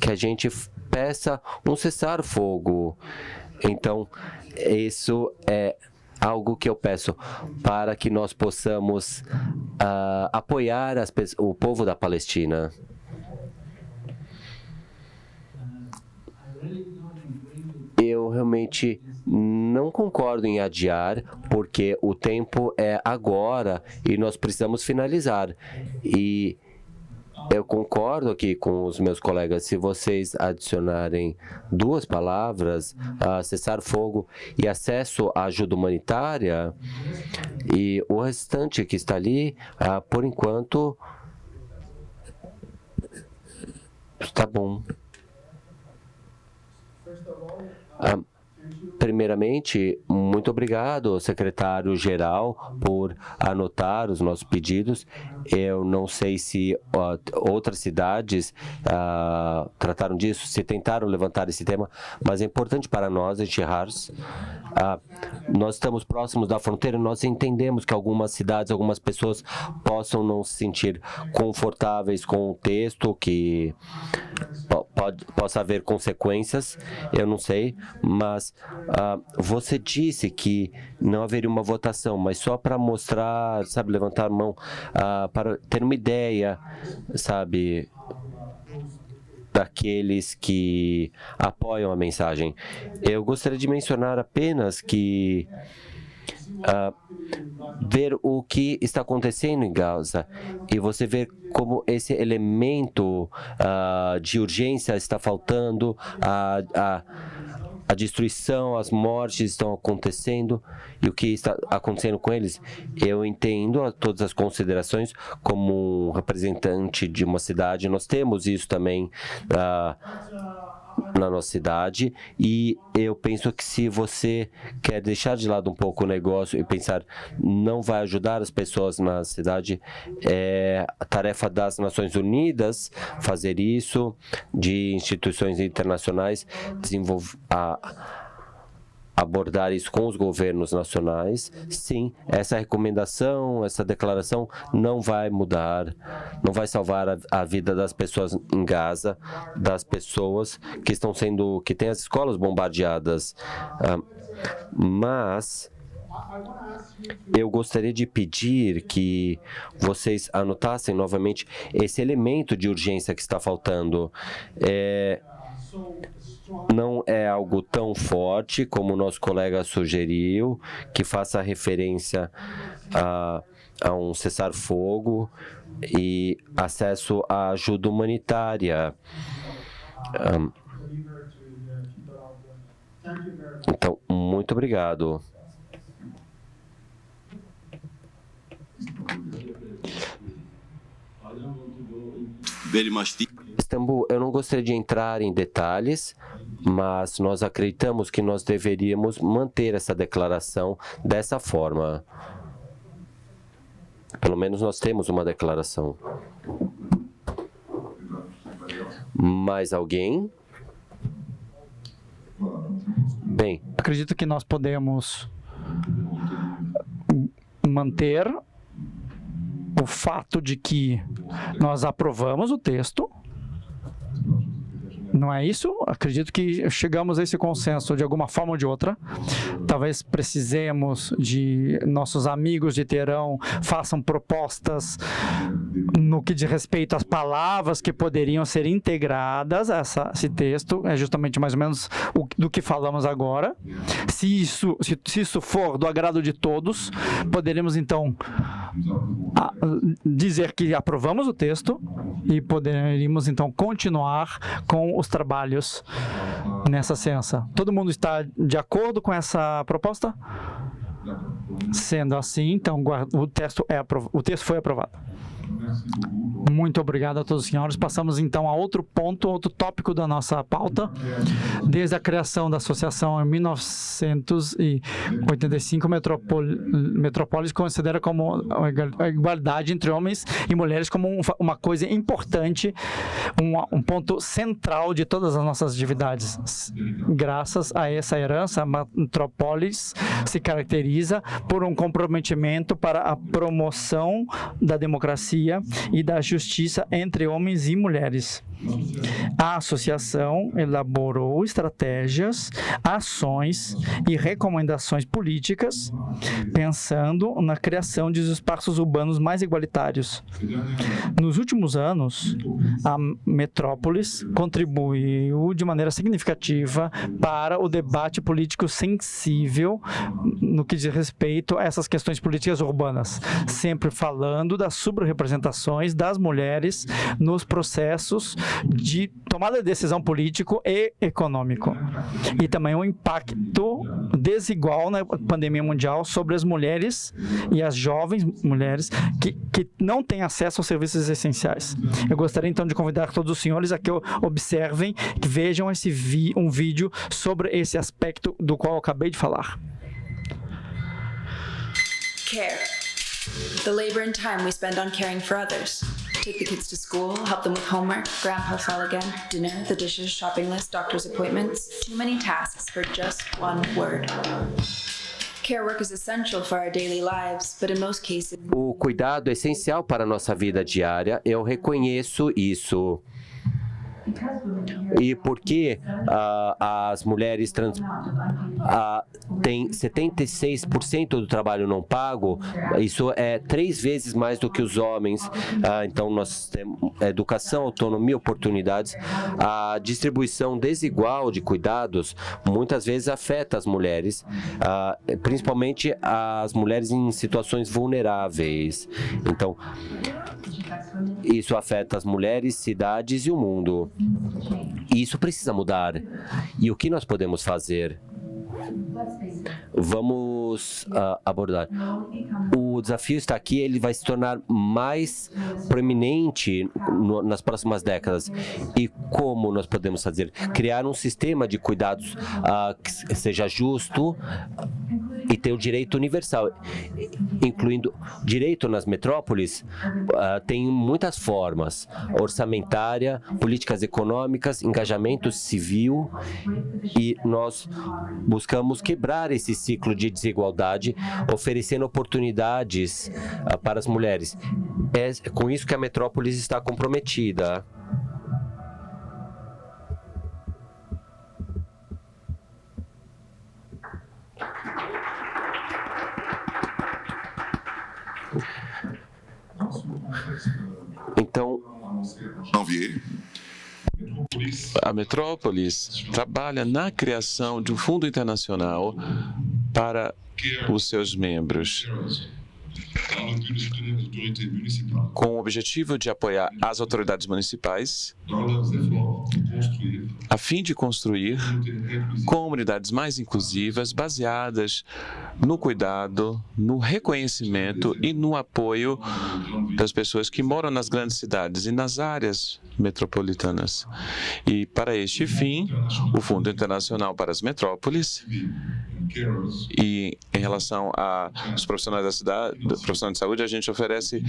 que a gente peça um cessar-fogo. Então, isso é algo que eu peço para que nós possamos apoiar o povo da Palestina. Eu realmente não concordo em adiar, porque o tempo é agora e nós precisamos finalizar. E eu concordo aqui com os meus colegas, se vocês adicionarem 2 palavras, cessar fogo e acesso à ajuda humanitária, e o restante que está ali, por enquanto, está bom. Primeiramente, Muito obrigado, secretário-geral, por anotar os nossos pedidos. Eu não sei se outras cidades trataram disso, se tentaram levantar esse tema, mas é importante para nós, em Sierras. Nós estamos próximos da fronteira, nós entendemos que algumas cidades, algumas pessoas possam não se sentir confortáveis com o texto, que possa haver consequências, eu não sei, mas você disse que não haveria uma votação, mas só para mostrar, sabe, levantar a mão, para ter uma ideia, sabe, daqueles que apoiam a mensagem. Eu gostaria de mencionar apenas que ver o que está acontecendo em Gaza e você ver como esse elemento de urgência está faltando, a destruição, as mortes estão acontecendo e o que está acontecendo com eles. Eu entendo todas as considerações como um representante de uma cidade. Nós temos isso também na nossa cidade e eu penso que se você quer deixar de lado um pouco o negócio e pensar não vai ajudar as pessoas na cidade, é a tarefa das Nações Unidas fazer isso, de instituições internacionais abordar isso com os governos nacionais. Sim, essa recomendação, essa declaração não vai mudar, não vai salvar a vida das pessoas em Gaza, das pessoas que têm as escolas bombardeadas. Mas eu gostaria de pedir que vocês anotassem novamente esse elemento de urgência que está faltando. Não é algo tão forte como o nosso colega sugeriu, que faça referência a um cessar-fogo e acesso à ajuda humanitária. Então, muito obrigado. Istambul, eu não gostaria de entrar em detalhes, mas nós acreditamos que nós deveríamos manter essa declaração dessa forma. Pelo menos nós temos uma declaração. Mais alguém? Bem, acredito que nós podemos manter o fato de que nós aprovamos o texto. Não é isso? Acredito que chegamos a esse consenso de alguma forma ou de outra. Talvez precisemos de nossos amigos de Teherão façam propostas no que diz respeito às palavras que poderiam ser integradas a esse texto. É justamente mais ou menos do que falamos agora. Se isso for do agrado de todos, poderemos então dizer que aprovamos o texto e poderíamos então continuar com os trabalhos nessa ciência. Todo mundo está de acordo com essa proposta? Sendo assim, então o texto foi aprovado. Muito obrigado a todos os senhores. Passamos então a outro ponto, outro tópico da nossa pauta. Desde a criação da associação em 1985, Metrópolis considera como a igualdade entre homens e mulheres como uma coisa importante, um ponto central de todas as nossas atividades. Graças a essa herança, a Metrópolis se caracteriza por um comprometimento para a promoção da democracia e da justiça entre homens e mulheres. A associação elaborou estratégias, ações e recomendações políticas pensando na criação de espaços urbanos mais igualitários. Nos últimos anos, a Metrópolis contribuiu de maneira significativa para o debate político sensível no que diz respeito a essas questões políticas urbanas, sempre falando das subrepresentações das mulheres nos processos de tomada de decisão político e econômico. E também o impacto desigual na pandemia mundial sobre as mulheres e as jovens mulheres que não têm acesso aos serviços essenciais. Eu gostaria então de convidar todos os senhores a que observem, que vejam um vídeo sobre esse aspecto do qual eu acabei de falar. Care. The labor and time we spend on caring for others. Take the kids to school, help them with homework, grandpa fell again, dinner, the dishes, shopping list, doctor's appointments. Too many tasks for just one word. Care work is essential for our daily lives, but in most cases... O cuidado é essencial para a nossa vida diária, eu reconheço isso. E porque as mulheres têm 76% do trabalho não pago, isso é 3 vezes mais do que os homens. Então, nós temos educação, autonomia, oportunidades. A distribuição desigual de cuidados muitas vezes afeta as mulheres, principalmente as mulheres em situações vulneráveis. Então, isso afeta as mulheres, cidades e o mundo. E isso precisa mudar. E o que nós podemos fazer? Vamos abordar. O desafio está aqui, ele vai se tornar mais proeminente nas próximas décadas. E como nós podemos fazer? Criar um sistema de cuidados que seja justo e ter o direito universal, incluindo direito nas metrópoles. Tem muitas formas: orçamentária, políticas econômicas, engajamento civil, e nós buscamos quebrar esse ciclo de desigualdade, oferecendo oportunidades para as mulheres. É com isso que a metrópolis está comprometida. Então, a Metrópolis trabalha na criação de um fundo internacional para os seus membros, com o objetivo de apoiar as autoridades municipais a fim de construir comunidades mais inclusivas, baseadas no cuidado, no reconhecimento e no apoio das pessoas que moram nas grandes cidades e nas áreas metropolitanas. E para este fim, o Fundo Internacional para as Metrópoles, e em relação aos profissionais da cidade, profissionais de saúde, a gente oferece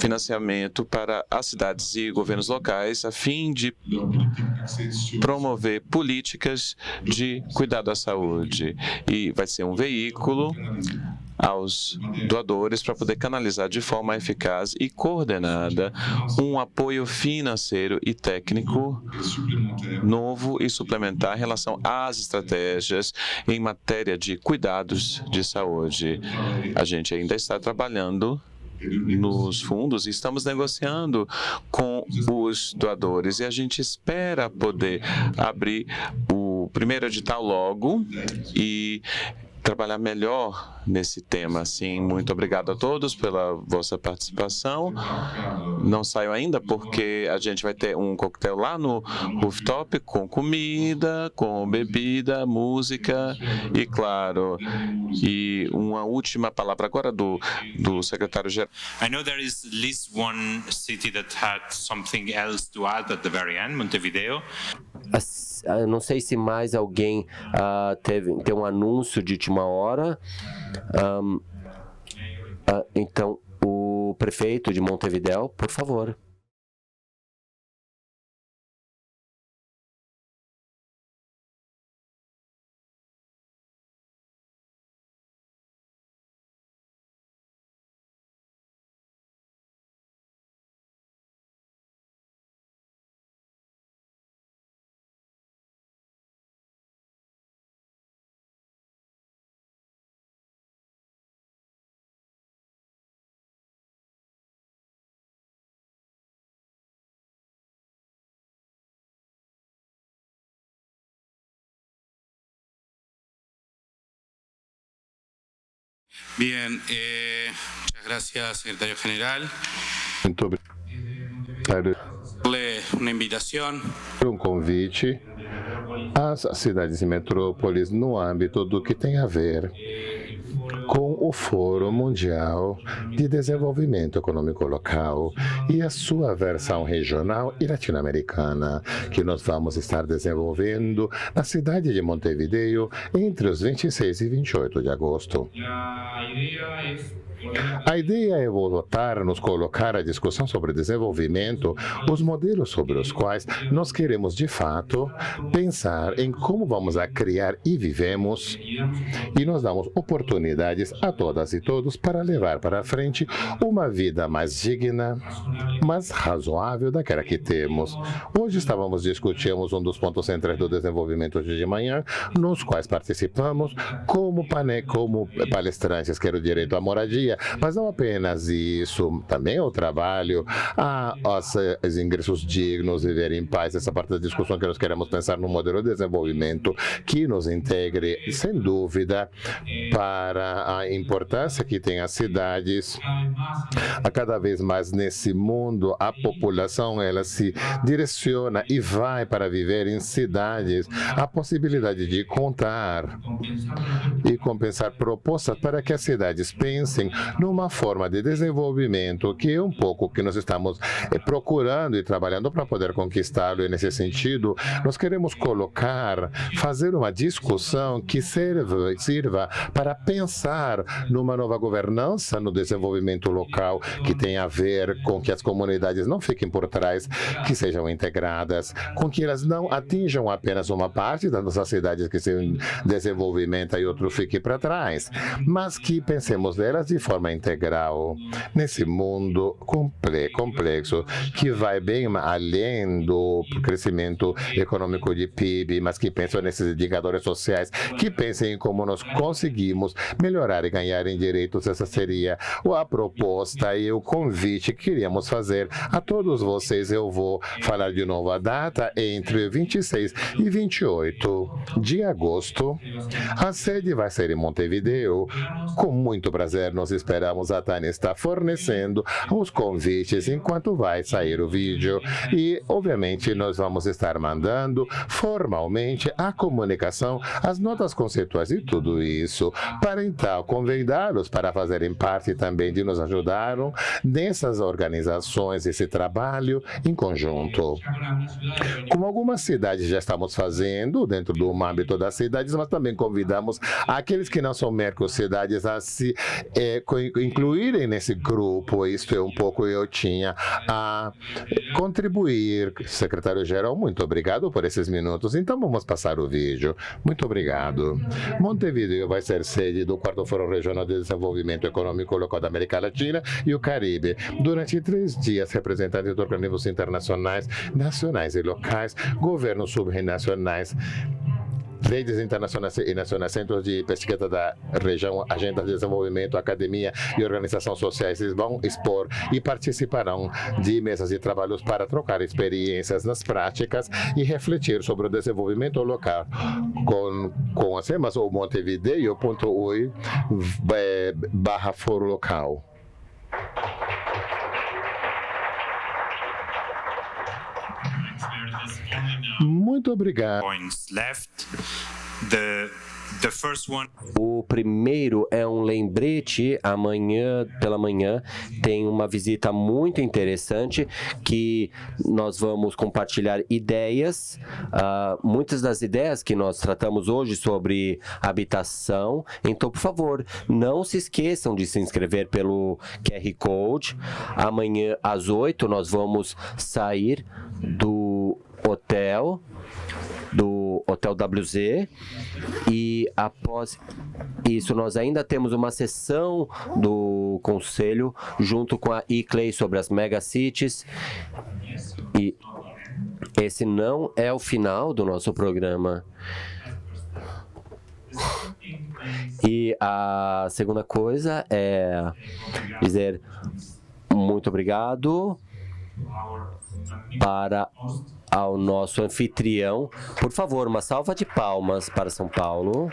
financiamento para as cidades e governos locais a fim de promover políticas de cuidado à saúde. E vai ser um veículo aos doadores para poder canalizar de forma eficaz e coordenada um apoio financeiro e técnico novo e suplementar em relação às estratégias em matéria de cuidados de saúde. A gente ainda está trabalhando nos fundos e estamos negociando com os doadores, e a gente espera poder abrir o primeiro edital logo e trabalhar melhor nesse tema. Assim, muito obrigado a todos pela vossa participação. Não saio ainda porque a gente vai ter um coquetel lá no rooftop com comida, com bebida, música e, claro, e uma última palavra agora do secretário-geral. I know there is at least one city that had something else to add at the very end, Montevideo. Não sei se mais alguém tem um anúncio de última hora. Então, o prefeito de Montevideo, por favor. Bien, muchas gracias, secretario general. Muito obrigado. Uma invitação. Um convite às cidades e metrópoles no âmbito do que tem a ver com o Fórum Mundial de Desenvolvimento Econômico Local e a sua versão regional e latino-americana, que nós vamos estar desenvolvendo na cidade de Montevideo entre os 26 e 28 de agosto. A ideia é voltar a nos colocar a discussão sobre desenvolvimento, os modelos sobre os quais nós queremos, de fato, pensar em como vamos a criar e vivemos, e nós damos oportunidades a todas e todos para levar para frente uma vida mais digna, mais razoável daquela que temos. Hoje discutimos um dos pontos centrais do desenvolvimento de manhã, nos quais participamos como palestrantes, que era o direito à moradia, mas não apenas isso, também o trabalho, os ingressos dignos, viver em paz, essa parte da discussão que nós queremos pensar no modelo de desenvolvimento que nos integre, sem dúvida, para a importância que tem as cidades. A cada vez mais nesse mundo, a população ela se direciona e vai para viver em cidades. A possibilidade de contar e compensar propostas para que as cidades pensem numa forma de desenvolvimento que é um pouco que nós estamos procurando e trabalhando para poder conquistá-lo. E nesse sentido, nós queremos fazer uma discussão que sirva para pensar numa nova governança no desenvolvimento local, que tem a ver com que as comunidades não fiquem por trás, que sejam integradas, com que elas não atinjam apenas uma parte das nossas cidades que são em desenvolvimento e outro fique para trás, mas que pensemos delas de forma integral nesse mundo complexo que vai bem além do crescimento econômico de PIB, mas que pensam nesses indicadores sociais, que pensem em como nós conseguimos melhorar e ganhar em direitos. Essa seria a proposta e o convite que queríamos fazer a todos vocês. Eu vou falar de novo a data, entre 26 e 28 de agosto. A sede vai ser em Montevideo. Com muito prazer, nós esperamos. A Tânia está fornecendo os convites enquanto vai sair o vídeo e, obviamente, nós vamos estar mandando formalmente a comunicação, as notas conceituais e tudo isso, para então convidá-los para fazerem parte também de nos ajudarem nessas organizações, esse trabalho em conjunto. Como algumas cidades já estamos fazendo dentro do âmbito das cidades, mas também convidamos aqueles que não são mercocidades a se incluírem nesse grupo. Isto é um pouco eu tinha a contribuir. Secretário-geral, muito obrigado por esses minutos. Então vamos passar o vídeo. Muito obrigado. Montevideo vai ser sede do 4º Fórum Regional de Desenvolvimento Econômico Local da América Latina e o Caribe. Durante 3 dias, representantes de organismos internacionais, nacionais e locais, governos subnacionais, redes internacionais e nacionais, centros de pesquisa da região, agenda de desenvolvimento, academia e organizações sociais vão expor e participarão de mesas de trabalhos para trocar experiências nas práticas e refletir sobre o desenvolvimento local com as temas ou montevideo.ui/foro local. Muito obrigado. O primeiro é um lembrete. Amanhã, pela manhã, tem uma visita muito interessante que nós vamos compartilhar ideias. Muitas das ideias que nós tratamos hoje sobre habitação. Então, por favor, não se esqueçam de se inscrever pelo QR Code. Amanhã, às 8, nós vamos sair do Hotel WZ, e após isso nós ainda temos uma sessão do Conselho junto com a ICLEI sobre as megacities, e esse não é o final do nosso programa. E a segunda coisa é dizer muito obrigado ao nosso anfitrião. Por favor, uma salva de palmas para São Paulo.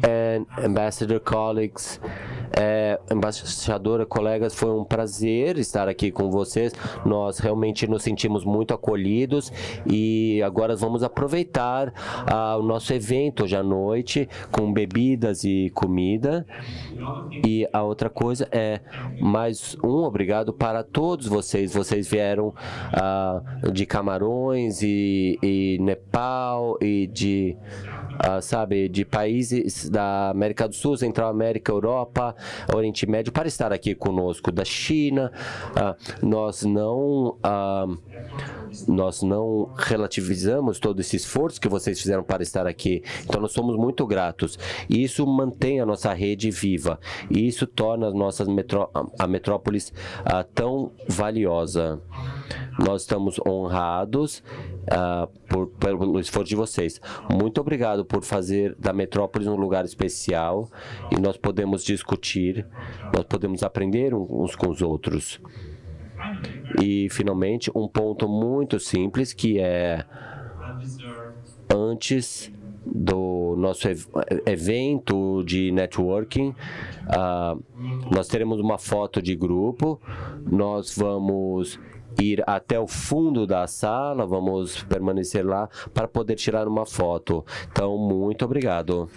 And Ambassador colleagues, Embaixadora, colegas, foi um prazer estar aqui com vocês. Nós realmente nos sentimos muito acolhidos e agora vamos aproveitar o nosso evento hoje à noite com bebidas e comida. E a outra coisa é mais um obrigado para todos vocês. Vocês vieram de Camarões e Nepal e de países da América do Sul, Central América, Europa, Oriente Médio, para estar aqui conosco, da China. Nós não relativizamos todo esse esforço que vocês fizeram para estar aqui. Então, nós somos muito gratos. E isso mantém a nossa rede viva. E isso torna a metrópolis tão valiosa. Nós estamos honrados pelo esforço de vocês. Muito obrigado por fazer da Metrópolis um lugar especial e nós podemos discutir, nós podemos aprender uns com os outros. E, finalmente, um ponto muito simples que é antes do nosso evento de networking, nós teremos uma foto de grupo, nós vamos ir até o fundo da sala, vamos permanecer lá para poder tirar uma foto. Então, muito obrigado.